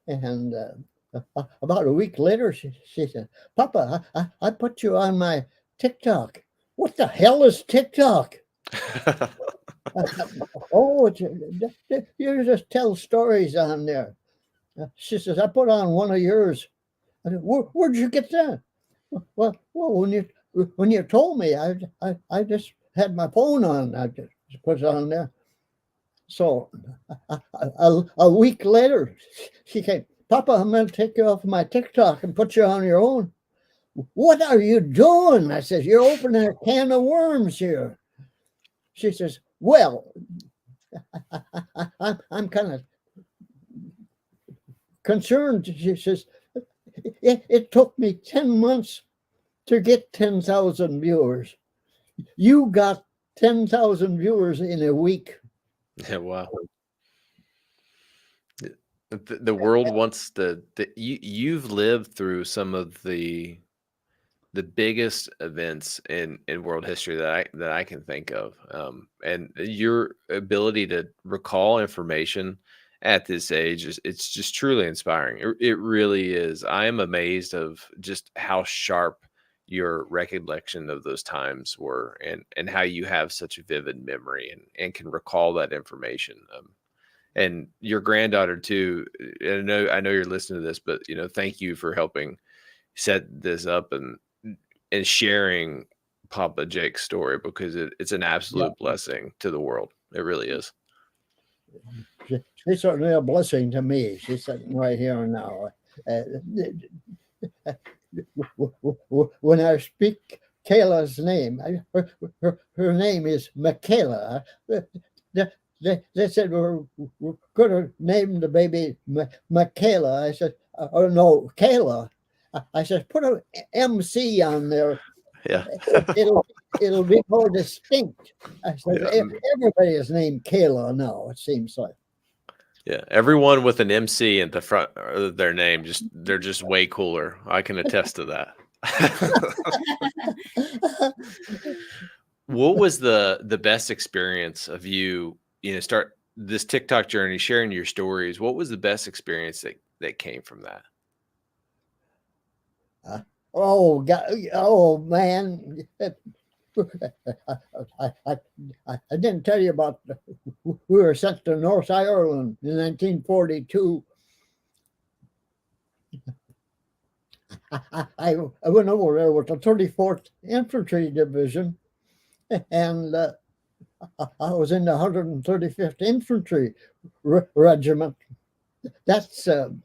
And about a week later, she said, "Papa, I put you on my TikTok." What the hell is TikTok? Oh, you just tell stories on there. She says, "I put on one of yours." I said, Where'd you get that? Well, when you told me, I just had my phone on. I just put it on there. So a week later, she came, "Papa, I'm going to take you off my TikTok and put you on your own." "What are you doing?" I said, "You're opening a can of worms here." She says, "Well, I'm kind of concerned." She says, it took me 10 months to get 10,000 viewers. You got 10,000 viewers in a week." Yeah, wow. The world wants you've lived through some of the biggest events in world history that I can think of, and your ability to recall information at this age it's just truly inspiring. It really is. I am amazed of just how sharp your recollection of those times were, and how you have such a vivid memory and can recall that information. And your granddaughter too. I know you're listening to this, but thank you for helping set this up and sharing Papa Jake's story, because it's an absolute blessing to the world. It really is. She's certainly a blessing to me. She's sitting right here now. When I speak Kayla's name, her name is Michaela. They said we're going to name the baby Michaela. I said, "Oh no, Kayla." I said, "Put an MC on there. Yeah. it'll be more distinct." I said, "Everybody is named Kayla now, it seems like." Yeah, everyone with an MC at the front of their name, they're just way cooler. I can attest to that. What was the best experience of you, start this TikTok journey, sharing your stories? What was the best experience that came from that? Oh God! Oh man! I didn't tell you about. We were sent to North Ireland in 1942. I went over there with the 34th Infantry Division, and I was in the 135th Infantry Regiment. That's the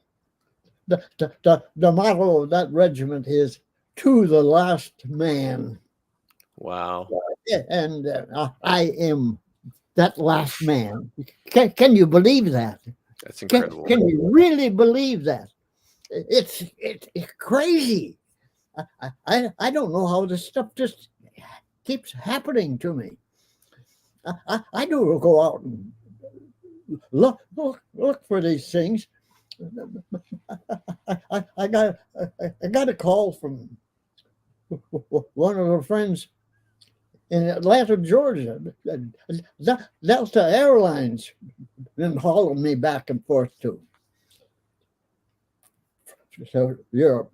motto of that regiment is "To the last man." Wow. And I am that last man. Can you believe that? That's incredible. Can you really believe that? It's crazy. I don't know how this stuff just keeps happening to me. I do go out and look for these things. I got a call from one of our friends in Atlanta, Georgia. Delta Airlines been hauling me back and forth to Europe.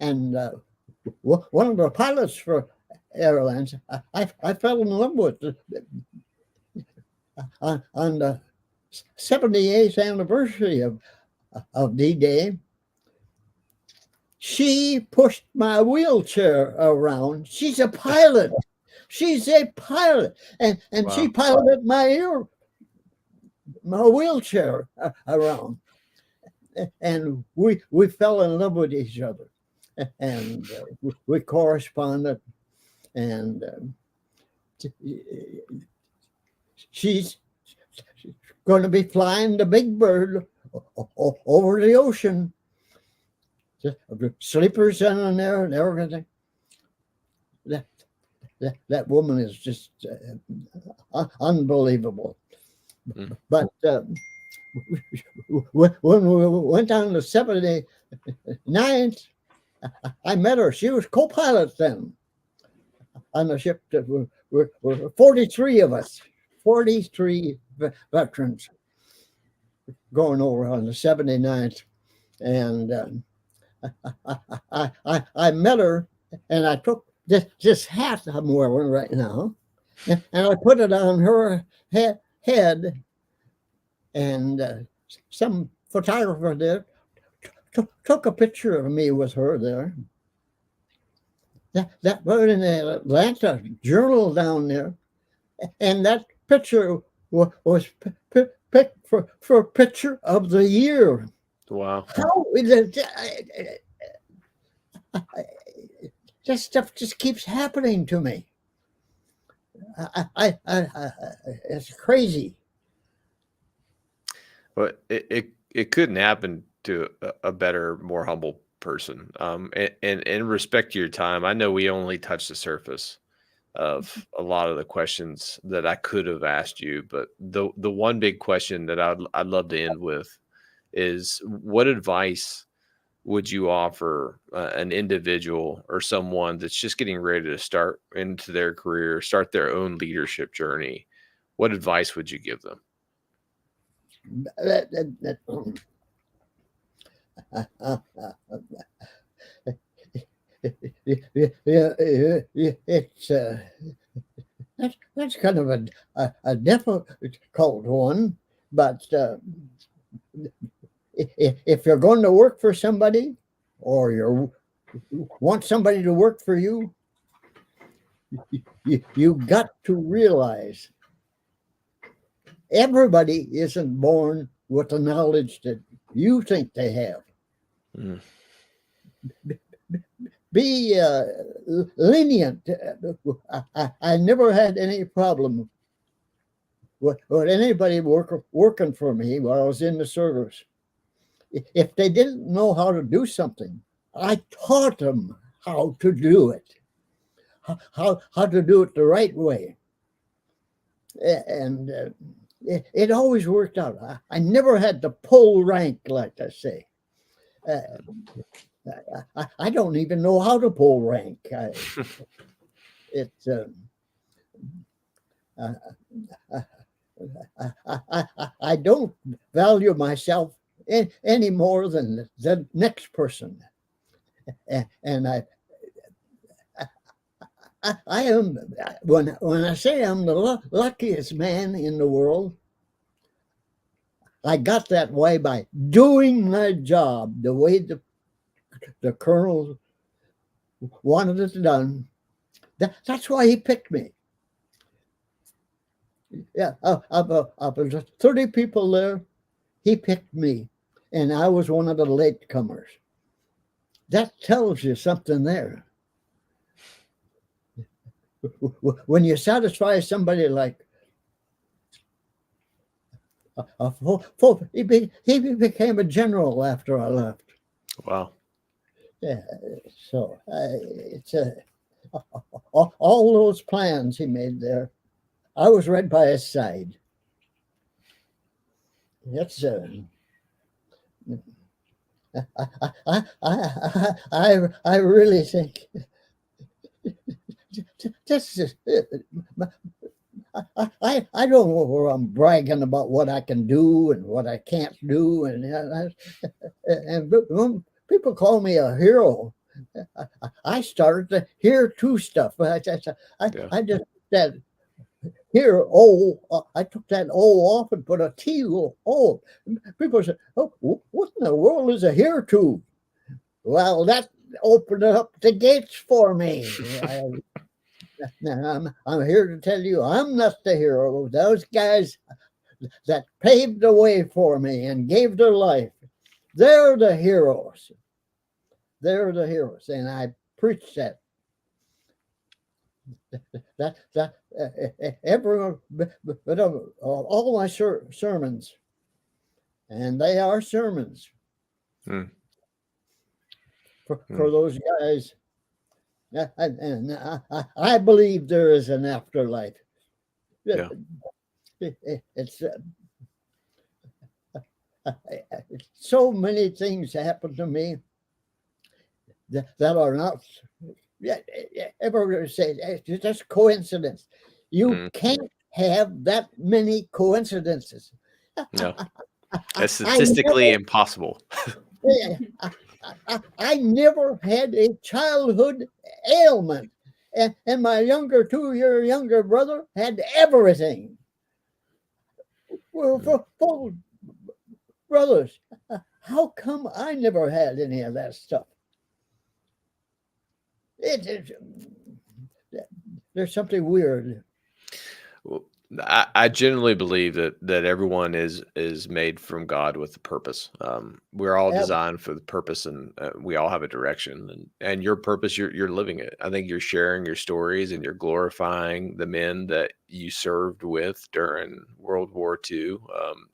And one of the pilots for airlines, I fell in love with on the 78th anniversary of D-Day. She pushed my wheelchair around. She's a pilot. She's a pilot. And Wow. she piloted my wheelchair around. And we fell in love with each other. And we corresponded. And she's going to be flying the Big Bird over the ocean. Sleepers in there and everything. That woman is just unbelievable. Mm. But when we went on the 79th, I met her. She was co-pilot then on the ship. That were 43 of us, 43 veterans going over on the 79th. And I met her, and I took this hat I'm wearing right now, and I put it on her head, and some photographer there took a picture of me with her there. That was in the Atlanta Journal down there, and that picture was picked for picture of the year. Wow. How this stuff just keeps happening to me. It's crazy. Well, it couldn't happen to a better, more humble person. And in respect to your time, I know we only touched the surface of a lot of the questions that I could have asked you, but the one big question that I'd love to end with is, what advice would you offer an individual or someone that's just getting ready to start into their career, start their own leadership journey? What advice would you give them? That's kind of a difficult one, but if you're going to work for somebody, or you want somebody to work for you, you got to realize everybody isn't born with the knowledge that you think they have. Mm. Be lenient. I never had any problem with anybody working for me while I was in the service. If they didn't know how to do something, I taught them how to do it, how to do it the right way. And it always worked out. I never had to pull rank, like I say. I don't even know how to pull rank. It's I don't value myself any more than the next person, and I am when I say I'm the luckiest man in the world. I got that way by doing my job the way the colonel wanted it done. That's why he picked me. Yeah, of 30 people there, he picked me, and I was one of the latecomers. That tells you something there. When you satisfy somebody like he became a general after I left. Wow. Yeah, so it's all those plans he made there. I was right by his side. It's I really think this is. I don't know where I'm bragging about what I can do and what I can't do, and people call me a hero. I started to hear two stuff. I just that here I took that O off and put a T O. People say, "Oh, what in the world is a here to?" Well, that opened up the gates for me. I'm here to tell you, I'm not the hero. Those guys that paved the way for me and gave their life, they're the heroes. They're the heroes, and I preach that. All my sermons, and they are sermons for those guys. I believe there is an afterlife. Yeah. It's so many things happen to me that are not ever say it's just coincidence. You can't have that many coincidences. No, that's statistically impossible. I never had a childhood ailment, and my two-year younger brother had everything. Well, for brothers, how come I never had any of that stuff? There's something weird. Well, I generally believe that everyone is made from God with a purpose. We're all designed for the purpose, and we all have a direction. And your purpose, you're living it. I think you're sharing your stories, and you're glorifying the men that you served with during World War II,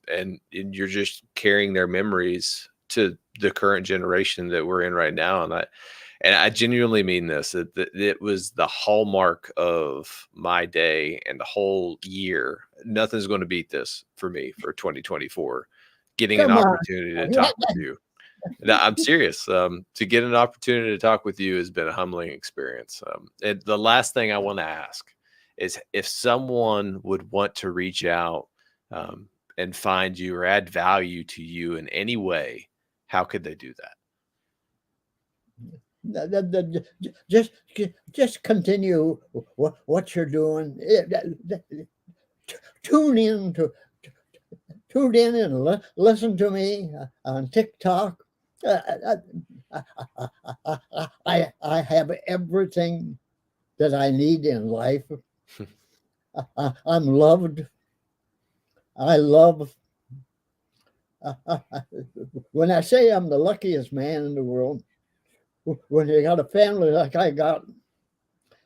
and you're just carrying their memories to the current generation that we're in right now. And I genuinely mean this, that it was the hallmark of my day and the whole year. Nothing's going to beat this for me for 2024, getting an opportunity to talk with you. No, I'm serious. To get an opportunity to talk with you has been a humbling experience. And the last thing I want to ask is if someone would want to reach out and find you or add value to you in any way, how could they do that? Just continue what you're doing. Tune in and listen to me on TikTok. I have everything that I need in life. I'm loved. I love. When I say I'm the luckiest man in the world, when you got a family like I got,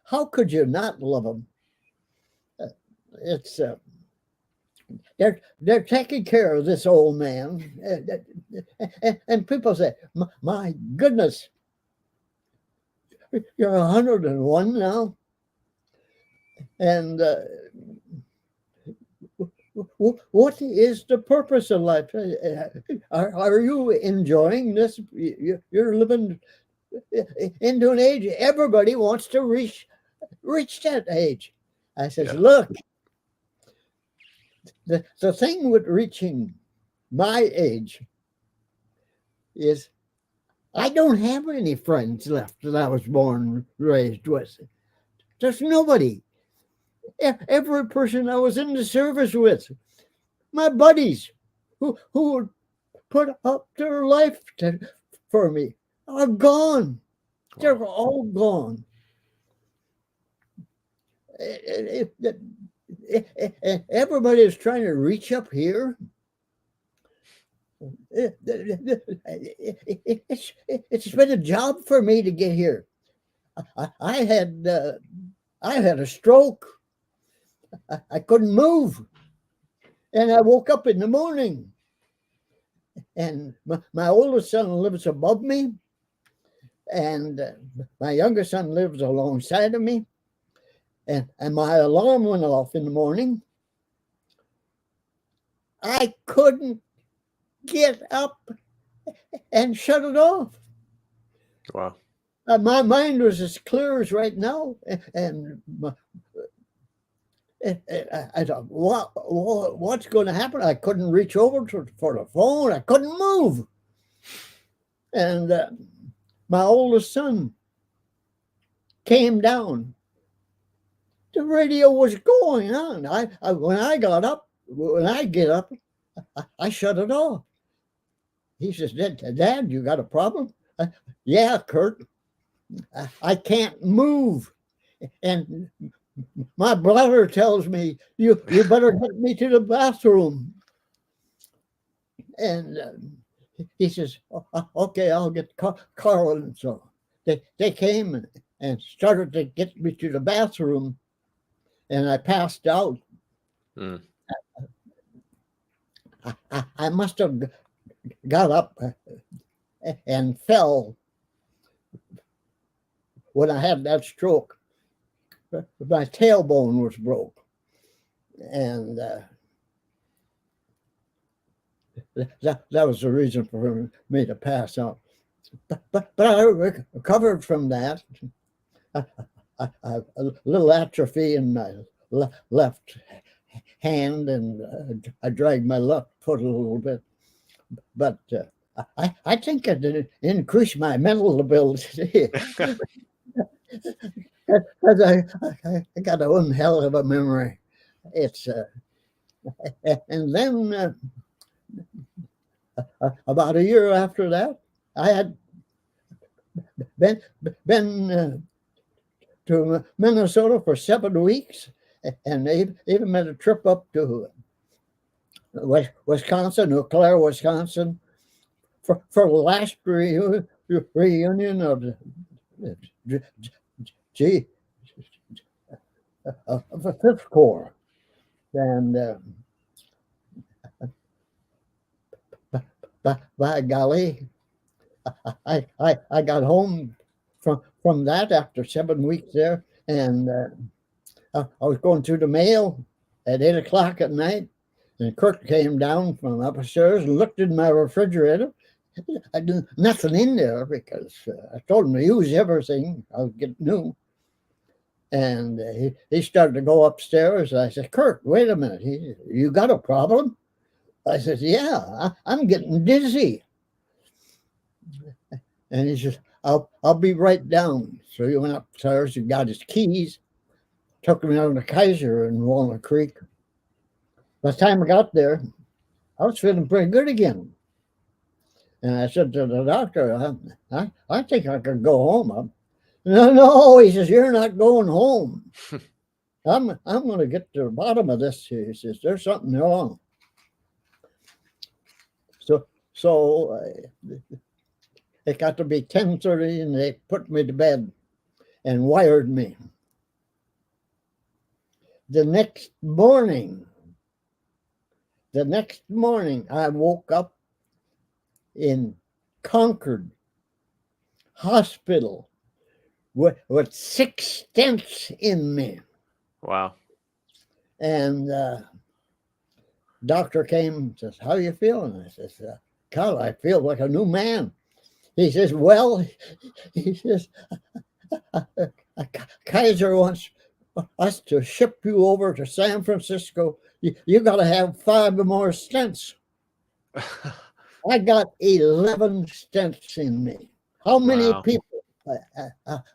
how could you not love them? It's they're taking care of this old man, and people say, "My goodness, you're 101 now," and what is the purpose of life? Are you enjoying this? You're living into an age everybody wants to reach that age. I says, Yeah. look, the thing with reaching my age is I don't have any friends left that I was born raised with. There's nobody. Every person I was in the service with, my buddies who would put up their life for me, are gone. They're Wow. all gone. Everybody is trying to reach up here. It's been a job for me to get here. I had a stroke. I couldn't move, and I woke up in the morning, and my oldest son lives above me, and my younger son lives alongside of me, and my alarm went off in the morning. I couldn't get up and shut it off. Wow. My mind was as clear as right now, and I thought, what's going to happen? I couldn't reach over for the phone. I couldn't move. And my oldest son came down. The radio was going on. When I get up, I shut it off. He says, Dad, you got a problem? Yeah, Kurt. I can't move. And my brother tells me, you better get me to the bathroom. And he says, okay, I'll get Carl. And so they came and started to get me to the bathroom, and I passed out. Mm. I must have got up and fell when I had that stroke. My tailbone was broke, and that was the reason for me to pass out. But I recovered from that. I have a little atrophy in my left hand, and I dragged my left foot a little bit. But I think I did increase my mental ability. Because I got one hell of a memory. It's and then about a year after that, I had been to Minnesota for 7 weeks, and they even made a trip up to Wisconsin, Eau Claire, Wisconsin, for the last reunion of the Fifth Corps. And by golly, I got home from that after 7 weeks there, and I was going through the mail at 8 o'clock at night, and Kurt came down from upstairs and looked in my refrigerator. I did nothing in there because I told him to use everything. I would get new. And he started to go upstairs. I said, Kurt, wait a minute. He said, you got a problem? I said, yeah, I'm getting dizzy. And he says, I'll be right down. So he went upstairs and got his keys, took me down to Kaiser in Walnut Creek. By the time I got there, I was feeling pretty good again. And I said to the doctor, I think I could go home. No, he says, you're not going home. I'm going to get to the bottom of this. He says, there's something wrong. So it got to be 10:30, and they put me to bed and wired me. The next morning, I woke up in Concord Hospital with 6 stents in me. Wow. And Doctor came and says, "How you feeling?" I says, "Carl, I feel like a new man." He says, "Well," he says, "Kaiser wants us to ship you over to San Francisco. You got to have 5 more stents." I got 11 stents in me. How many Wow. people,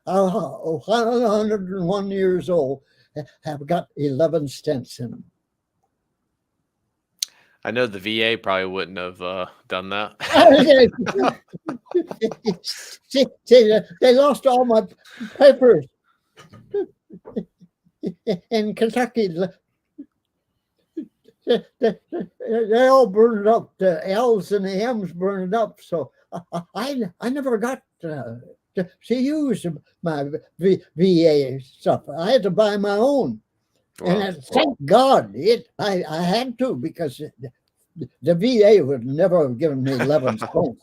101 years old, have got 11 stents in them? I know the VA probably wouldn't have done that. See, they lost all my papers in Kentucky. They all burned up. The L's and the M's burned up. So I never got to use my VA stuff. I had to buy my own. Wow. And thank God I had to, because the VA would never have given me 11 stones.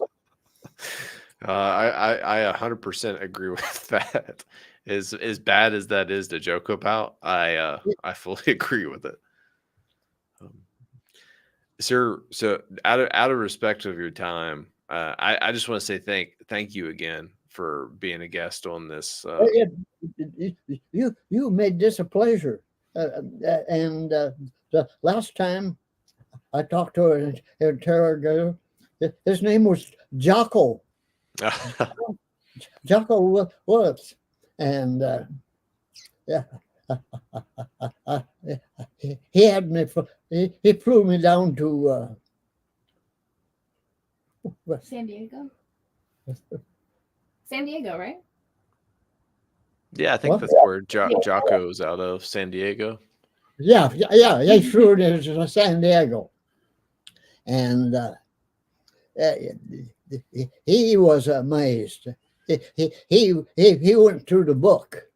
I 100% agree with that. As bad as that is to joke about, I fully agree with it. Sir, so out of respect of your time, I just want to say thank you again for being a guest on this. You made this a pleasure, and the last time I talked to an interrogator, his name was Jocko. Jocko Willis, and yeah, he had me. He flew me down to San Diego. San Diego, right? Yeah, I think What? that's where Jocko's out of, San Diego. Yeah. They flew to San Diego, and he was amazed. He went through the book,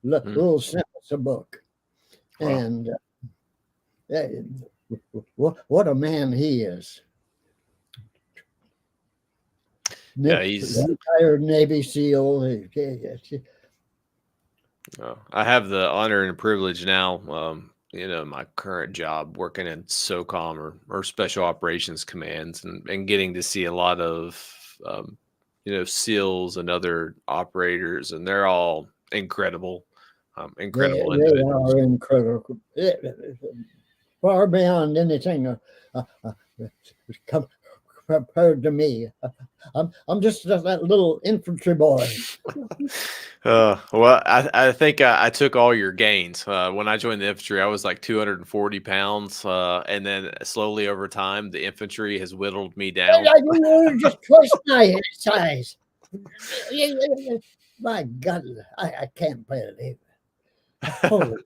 little snippets of book, and what a man he is. Yeah, he's retired Navy SEAL. I have the honor and privilege now, my current job, working in SOCOM or Special Operations Commands, and getting to see a lot of, SEALs and other operators, and they're all incredible, incredible individuals. They are incredible, far beyond anything compared to me. I'm just that little infantry boy. Well, I think I took all your gains. When I joined the infantry, I was like 240 pounds. And then slowly over time, the infantry has whittled me down. You're just twice my size. My God, I can't believe it. Holy.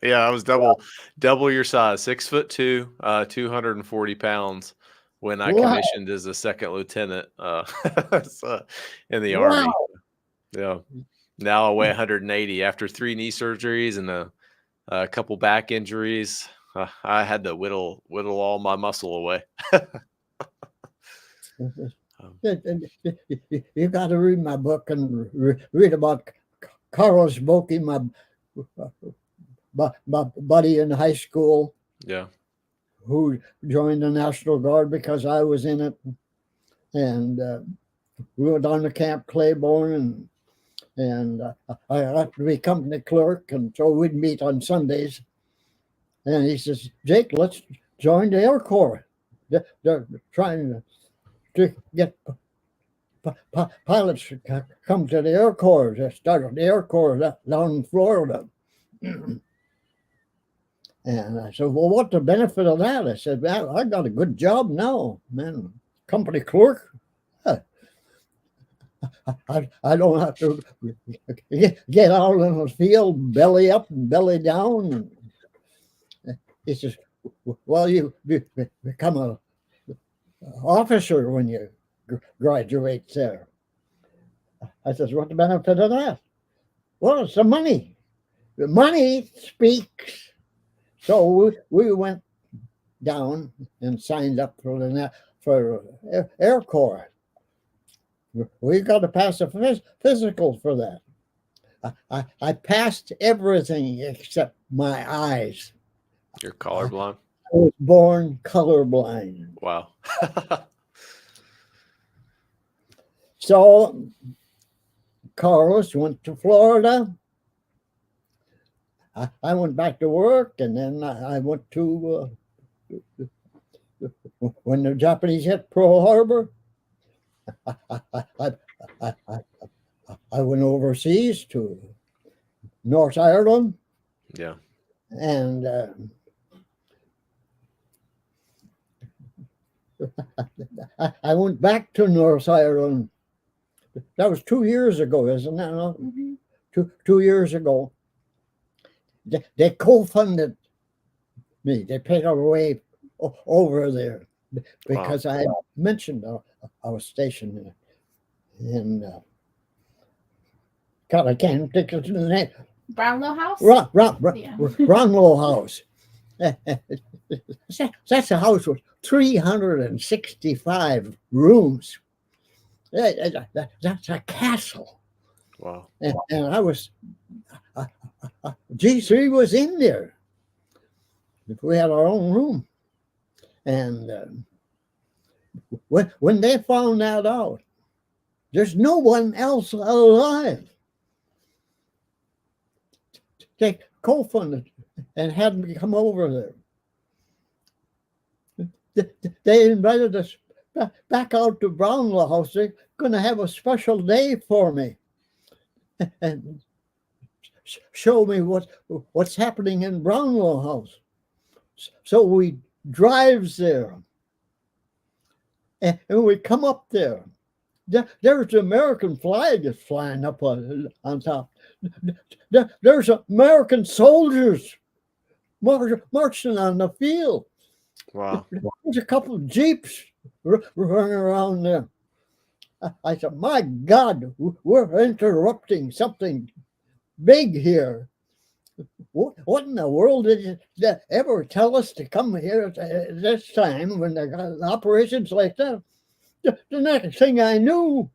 Yeah, I was double your size, 6'2", 240 pounds when I commissioned as a second lieutenant in the Army. Yeah. Now I weigh 180 after 3 knee surgeries and a couple back injuries. I had to whittle all my muscle away. You got to read my book and read about Carlos Boki, my buddy in high school. Yeah. Who joined the National Guard because I was in it. And we went down to Camp Claiborne, and I got to be company clerk, and so we'd meet on Sundays. And he says, "Jake, let's join the Air Corps. They're trying to get pilots to come to the Air Corps. They started the Air Corps down in Florida." And I said, "Well, what's the benefit of that?" I said, "Well, I got a good job now, man. Company clerk. I don't have to get out in the field, belly up and belly down." He says, "Well, you become an officer when you graduate there." I says, "What's the benefit of that?" "Well, it's the money. The money speaks." So we went down and signed up for Air Corps. We got to pass a physical for that. I passed everything except my eyes. You're colorblind? I was born colorblind. Wow. So Carlos went to Florida. I went back to work, and then I went to, when the Japanese hit Pearl Harbor, I went overseas to North Ireland, Yeah. and I went back to North Ireland. That was 2 years ago, isn't that? No? Mm-hmm. 2 years ago. They co-funded me. They paid our way over there because I mentioned I was stationed in God, I can't think of the name. Brownlow House? Yeah. Brownlow House. That's a house with 365 rooms. That's a castle. Wow. And I was, G3 was in there. We had our own room. And when they found that out, there's no one else alive. They co-funded and had me come over there. They invited us back out to Brownlow House. They're going to have a special day for me and show me what's happening in Brownlow House. So we drives there, and we come up there. There's the American flag is flying up on top. There's American soldiers marching on the field. Wow. There's a couple of Jeeps running around there. I said, my God, we're interrupting something big here. What in the world did you ever tell us to come here at this time when they got operations like that? The next thing I knew,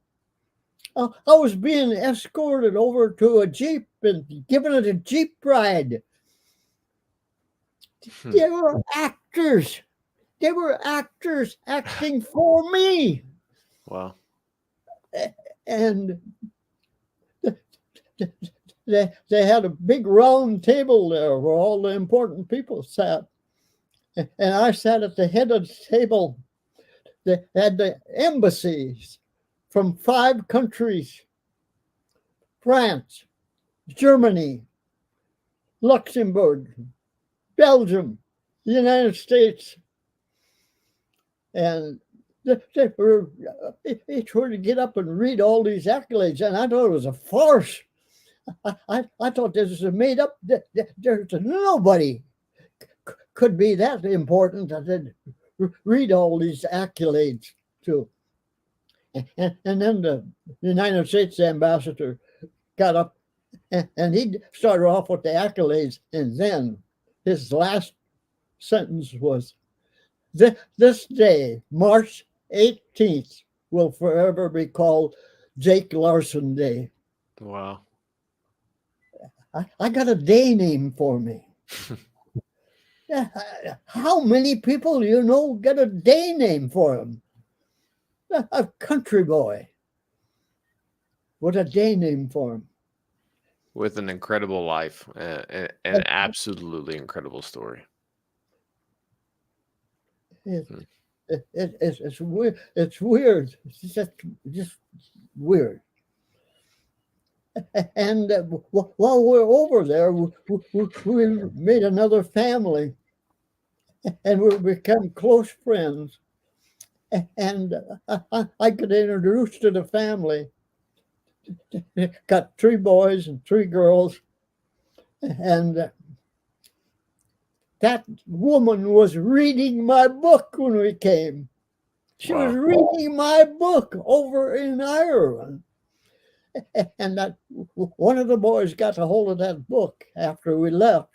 I was being escorted over to a Jeep and given it a Jeep ride. They were actors. They were actors acting for me. Wow. And they had a big round table there where all the important people sat. And I sat at the head of the table. They had the embassies from 5 countries: France, Germany, Luxembourg, Belgium, the United States. And they were trying to get up and read all these accolades, and I thought it was a farce. I thought this was made up. There's nobody could be that important that they'd read all these accolades to. And then the United States ambassador got up and he started off with the accolades, and then his last sentence was, this day, March 18th, will forever be called Jake Larson Day. Wow. I got a day name for me. How many people you know get a day name for them? A country boy with a day name for him. With an incredible life, an absolutely incredible story. It's weird. It's weird. It's just weird. And while we're over there, we made another family, and we became close friends. And I got introduced to the family. Got 3 boys and 3 girls, and that woman was reading my book when we came. She was reading my book over in Ireland. And that one of the boys got a hold of that book after we left.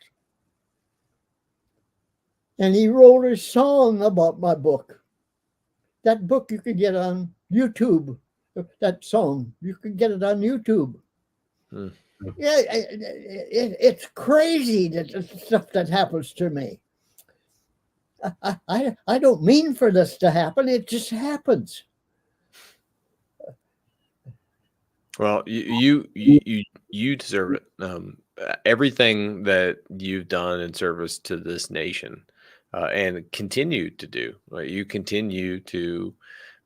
And he wrote a song about my book. That book you can get on YouTube. That song, you can get it on YouTube. Yeah, it's crazy, that the stuff that happens to me. I don't mean for this to happen. It just happens. Well, you deserve it. Everything that you've done in service to this nation, and continue to do, you continue to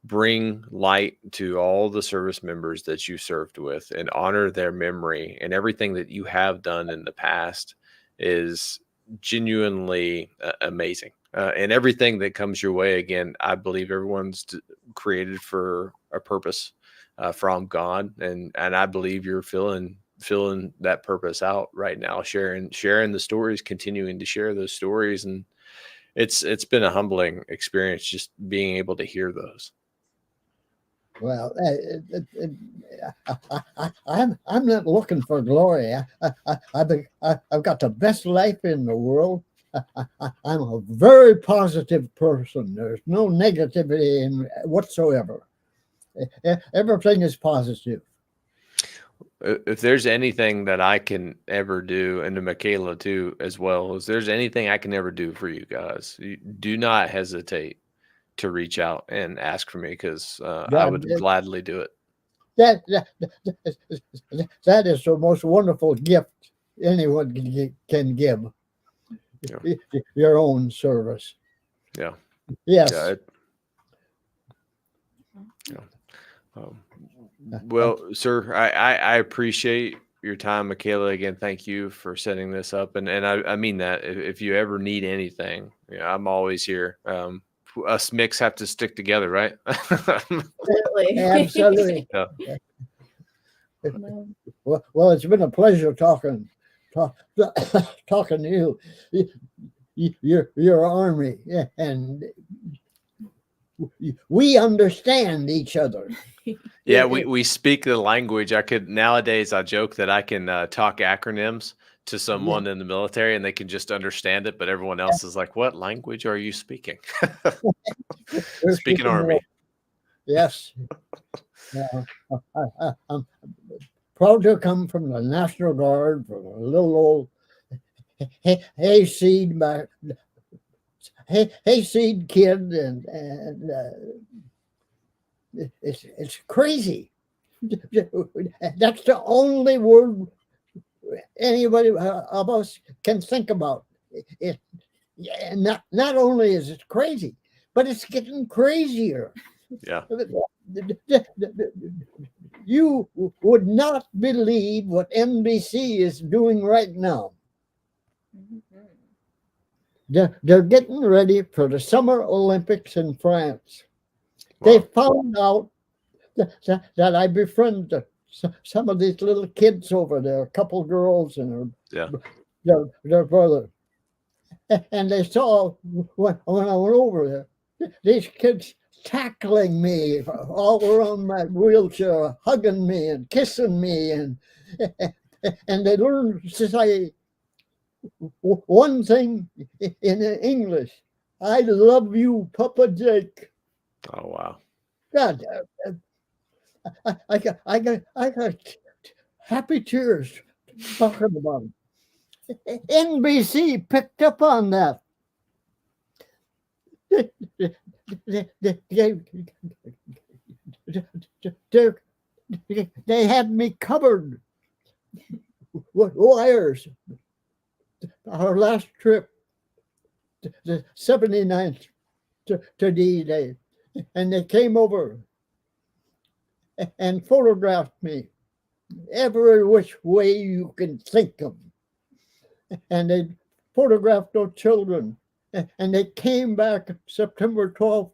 bring light to all the service members that you served with and honor their memory, and everything that you have done in the past is genuinely amazing. And everything that comes your way, again, I believe everyone's created for a purpose from God, and I believe you're filling that purpose out right now, sharing the stories, continuing to share those stories, and it's been a humbling experience just being able to hear those. Well, I'm not looking for glory. I've got the best life in the world. I'm a very positive person. There's no negativity in whatsoever. Everything is positive. If there's anything that I can ever do, and to Michaela too, as well, if there's anything I can ever do for you guys, do not hesitate to reach out and ask for me, because I That, would gladly do it. that, that is the most wonderful gift anyone can give. Yeah. Your own service. Yeah. Yes. Well, sir, I appreciate your time, Michaela. Again, thank you for setting this up, and I mean that. If you ever need anything, I'm always here. Us mix have to stick together, right? Absolutely. Absolutely. Yeah. Well, it's been a pleasure talking to you. Your army, and we understand each other. Yeah, we speak the language. Nowadays I joke that I can talk acronyms to someone in the military and they can just understand it, but everyone else is like, what language are you speaking? Speaking Army. Yes. I'm proud to come from the National Guard, from a little old hayseed kid, and it's crazy. That's the only word anybody of us can think about. It not only is it crazy, but it's getting crazier. Yeah. You would not believe what NBC is doing right now. They're getting ready for the Summer Olympics in France. Wow. They found out that I befriended some of these little kids over there, a couple girls and their brother. And they saw when I went over there, these kids tackling me all around my wheelchair, hugging me and kissing me, and they learned to say one thing in English: "I love you, Papa Jake." Oh wow! God, I got happy tears talking about it. NBC picked up on that. They had me covered with wires. Our last trip, the 79th to D-Day, and they came over and photographed me every which way you can think of. And they photographed those children, and they came back September 12th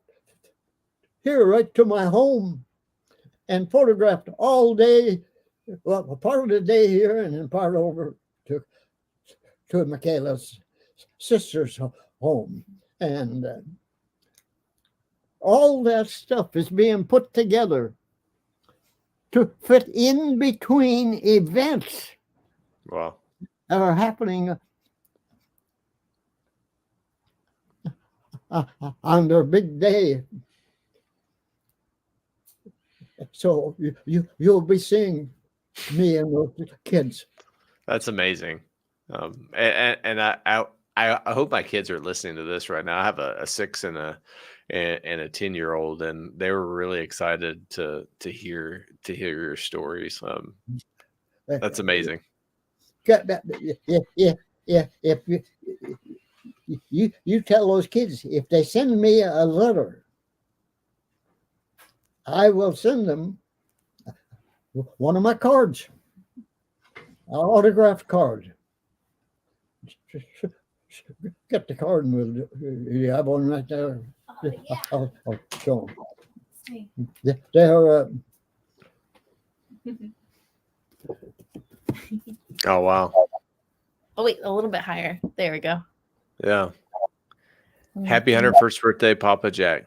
here right to my home and photographed all day, well, part of the day here and then part over to Michaela's sister's home. And all that stuff is being put together to fit in between events. Wow. That are happening on their big day. So you'll be seeing me and those kids. That's amazing. And I hope my kids are listening to this right now. I have a 6 and a 10-year-old, and they were really excited to hear your stories. That's amazing. Yeah, if you tell those kids, if they send me a letter, I will send them one of my cards, an autographed card. Get the card and you have one right there. Oh, yeah. I'll show Sweet. them. They're Oh wow. Oh, wait, a little bit higher. There we go. Yeah. Happy 101st birthday, Papa Jack.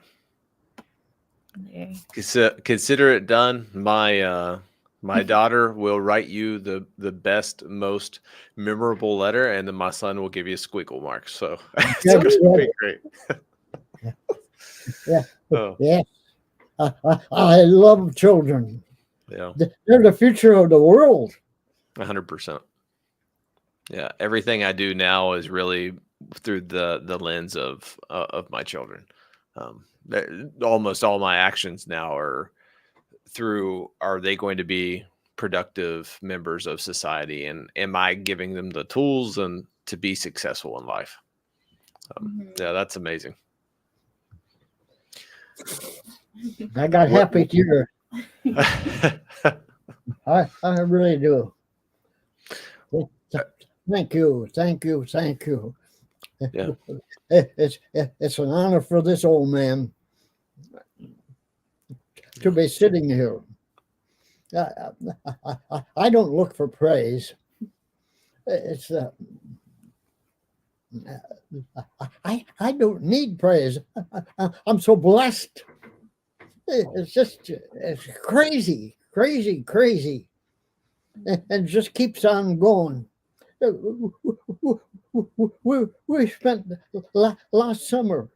There. Consider it done. My daughter will write you the best, most memorable letter, and then my son will give you a squiggle mark. So it's Yeah, going to be great. Yeah. Oh, yeah. I love children. yeah, They're the future of the world. 100%. Yeah, everything I do now is really through the lens of my children. Almost all my actions now are they going to be productive members of society, and am I giving them the tools and to be successful in life? Yeah, that's amazing. I got happy here. I really do. Thank you. Yeah. It's an honor for this old man to be sitting here. I don't look for praise. It's I don't need praise. I'm so blessed. It's crazy, and it just keeps on going. We spent last summer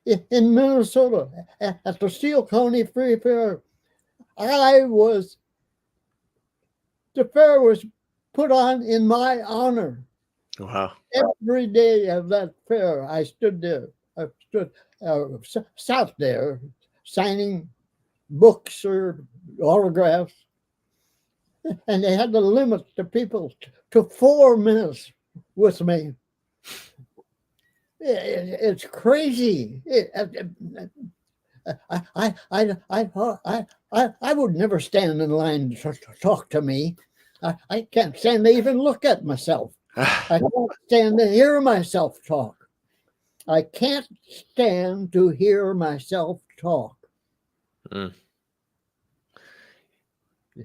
in Minnesota at the Steele County Free Fair. The fair was put on in my honor. Wow. Every day of that fair, I stood there. I sat there signing books or autographs, and they had to limit the people to 4 minutes with me. It's crazy. I would never stand in line to talk to me. I can't stand to even look at myself. I can't stand to hear myself talk. I can't stand to hear myself talk. Mm.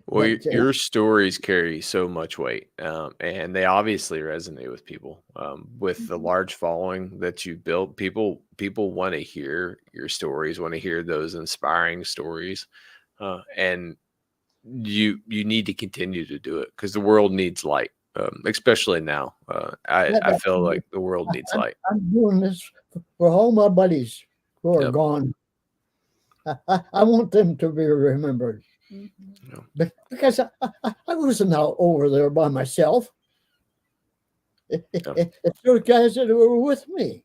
Well, your stories carry so much weight, and they obviously resonate with people. With the large following that you built, people want to hear your stories, want to hear those inspiring stories, and you need to continue to do it because the world needs light, especially now. I feel like the world needs light. I'm doing this for all my buddies who are Yep. gone. I want them to be remembered. Because I wasn't out over there by myself. It's those guys that were with me.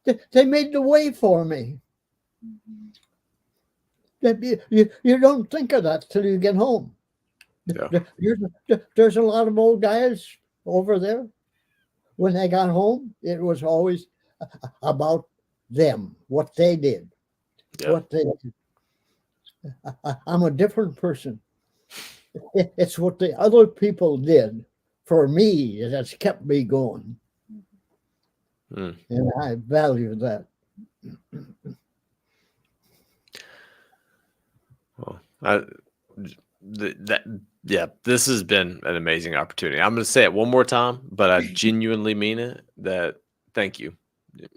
They made the way for me. You don't think of that till you get home. Yeah. There's a lot of old guys over there. When they got home, it was always about them, what they did. Yeah. What they did. I'm a different person. It's what the other people did for me that's kept me going. Mm. And I value that. Well, this has been an amazing opportunity. I'm going to say it one more time, but I genuinely mean it. Thank you.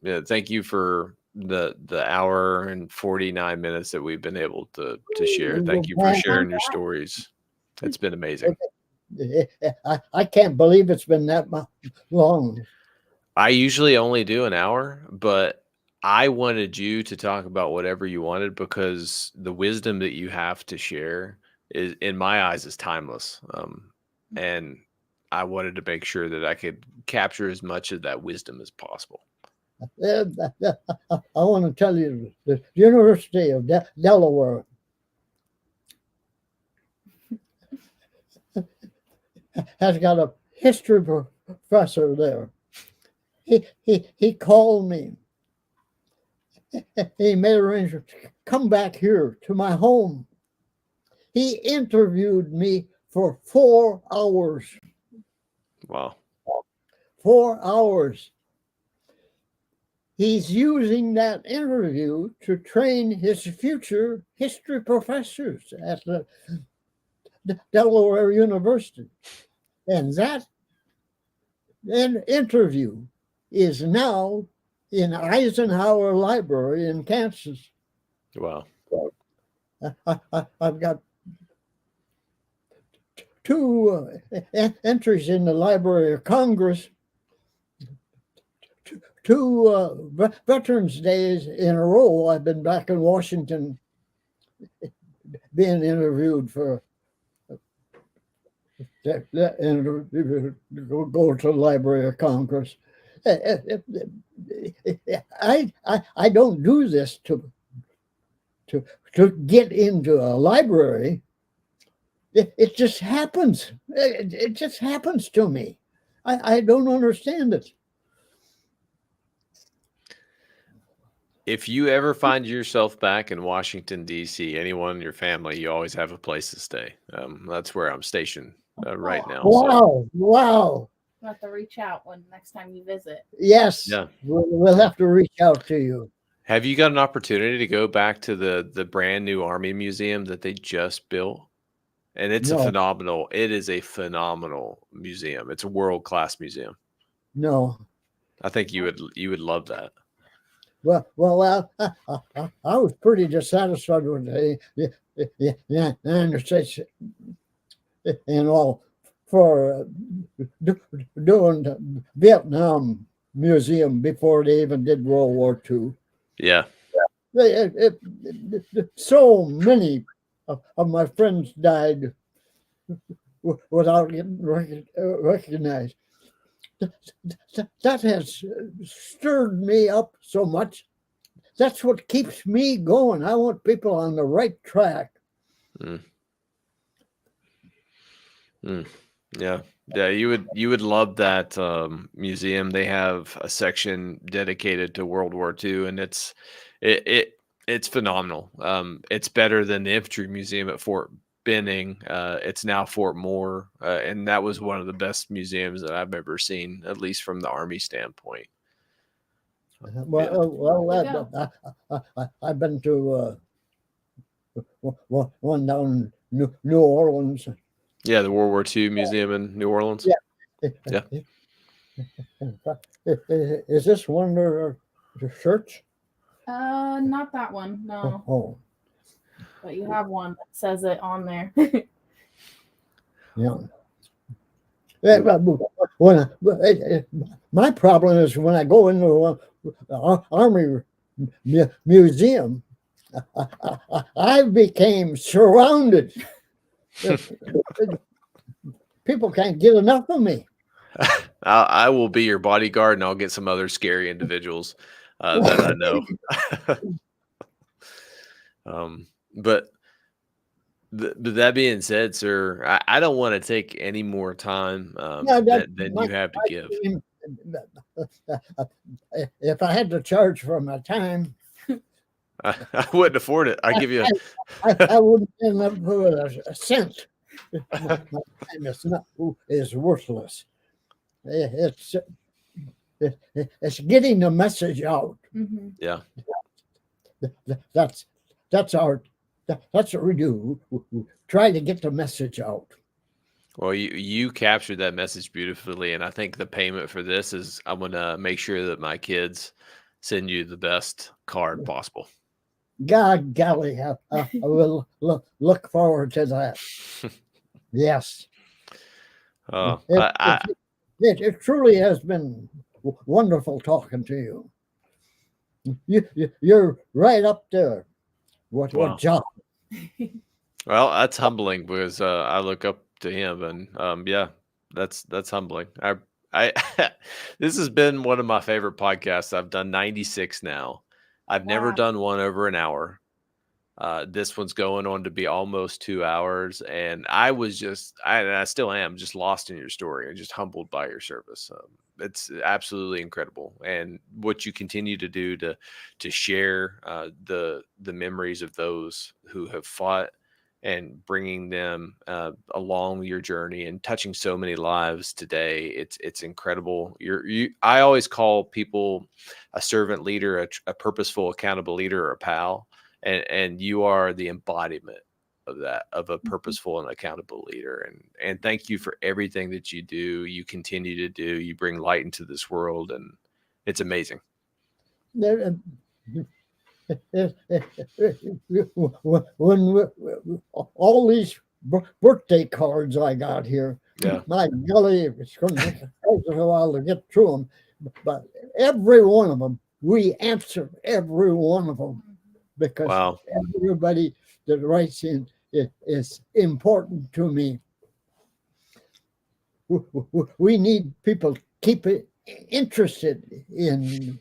Yeah, thank you for the hour and 49 minutes that we've been able to share. Thank you for sharing your stories. It's been amazing. I can't believe it's been that long. I usually only do an hour, but I wanted you to talk about whatever you wanted because the wisdom that you have to share is, in my eyes, is timeless. And I wanted to make sure that I could capture as much of that wisdom as possible. I want to tell you, the University of Delaware has got a history professor there. He called me. He made arrangements to come back here to my home. He interviewed me for 4 hours. Wow. 4 hours. He's using that interview to train his future history professors at the Delaware University. And that interview is now in Eisenhower Library in Kansas. Wow. I've got 2 entries in the Library of Congress, 2 Veterans Days in a row. I've been back in Washington being interviewed for go to the Library of Congress. I don't do this to get into a library. It just happens. It just happens to me. I don't understand it. If you ever find yourself back in Washington, D.C., anyone in your family, you always have a place to stay. That's where I'm stationed right now. Wow. Wow. You'll have to reach out when next time you visit. Yes. Yeah. We'll have to reach out to you. Have you got an opportunity to go back to the brand new Army Museum that they just built? And it's No. it is a phenomenal museum. It's a world-class museum. No. I think you would love that. Well, I was pretty dissatisfied with the United States and all for doing the Vietnam Museum before they even did World War II. Yeah. So many of my friends died without getting recognized. That has stirred me up so much. That's what keeps me going. I want people on the right track. Yeah. You would love that museum. They have a section dedicated to World War II, and it's phenomenal. It's better than the Infantry Museum at Fort Benning. It's now Fort Moore, and that was one of the best museums that I've ever seen, at least from the Army standpoint. I've been to one down in New Orleans. Yeah, the World War II Museum in New Orleans. Yeah. Is this one of the shirts? Not that one, no. Oh. But you have one that says it on there. Yeah. My problem is when I go into an Army museum, I became surrounded. People can't get enough of me. I will be your bodyguard, and I'll get some other scary individuals that I know. But that being said, sir, I don't want to take any more time than you have to give. If I had to charge for my time, I wouldn't afford it. I give you. I wouldn't end up with a cent. My time is worthless. It's getting the message out. Mm-hmm. Yeah. That's what we do. Try to get the message out. Well, you captured that message beautifully, and I think the payment for this is I'm gonna make sure that my kids send you the best card possible. God golly, I will look forward to that. Yes. It truly has been wonderful talking to you. You're right up there. What job? Well, that's humbling because I look up to him, and yeah, That's humbling. I this has been one of my favorite podcasts. I've done 96 now. I've never Wow. done one over an hour. This one's going on to be almost 2 hours, and I still am just lost in your story and just humbled by your service. It's absolutely incredible, and what you continue to do to share the memories of those who have fought and bringing them along your journey and touching so many lives today. It's incredible. I always call people a servant leader, a purposeful, accountable leader, or a pal, and you are the embodiment of that, of a purposeful and accountable leader. And thank you for everything that you do, you continue to do. You bring light into this world, and it's amazing. There, when all these birthday cards I got here, Yeah. my golly, it's going to take a while to get through them. But every one of them, we answer every one of them, because Wow. everybody that writes in is important to me. We need people to keep it interested in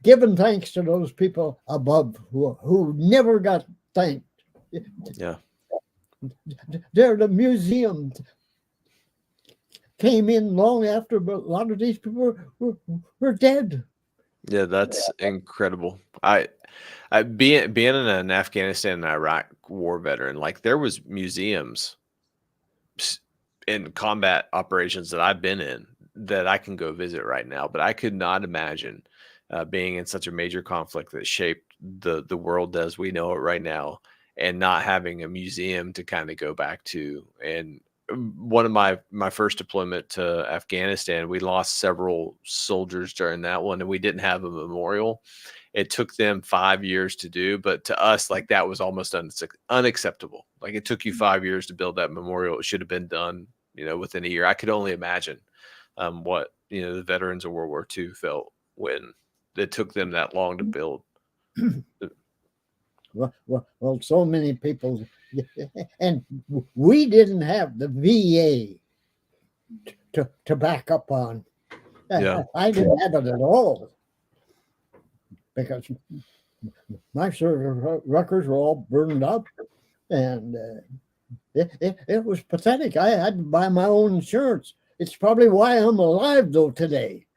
giving thanks to those people above who never got thanked. Yeah. There, the museum came in long after, but a lot of these people were dead. Yeah, that's incredible. I being an Afghanistan and Iraq war veteran, like there was museums in combat operations that I've been in that I can go visit right now, but I could not imagine being in such a major conflict that shaped the world as we know it right now, and not having a museum to kind of go back to. And one of my first deployment to Afghanistan, we lost several soldiers during that one, and we didn't have a memorial. It took them 5 years to do, but to us, like that was almost unacceptable. Like it took you 5 years to build that memorial. It should have been done, within a year. I could only imagine what the veterans of World War II felt when it took them that long to build. Well, so many people, and we didn't have the VA to back up on. Yeah. I didn't have it at all, because my service records were all burned up, and it was pathetic. I had to buy my own insurance. It's probably why I'm alive though today.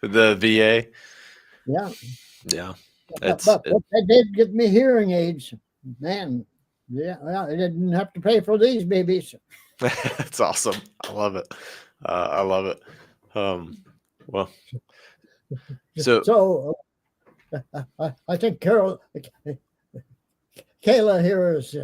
The VA. Yeah. Yeah. But they did give me hearing aids, man. Yeah, I didn't have to pay for these babies. That's awesome. I love it. I love it. Well, so I think Kayla here is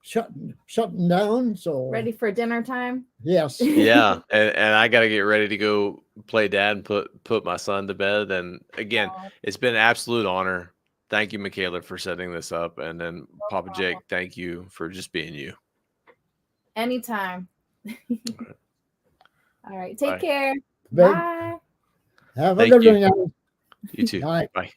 shutting down. So Ready for dinner time? Yes. yeah, and I got to get ready to go play dad and put my son to bed. And again, it's been an absolute honor. Thank you, Michaela, for setting this up, and then Papa Jake, thank you for just being you. Anytime. All right. Take Bye. care. Babe, Bye. have a Thank good you. one. You too. Bye. Bye.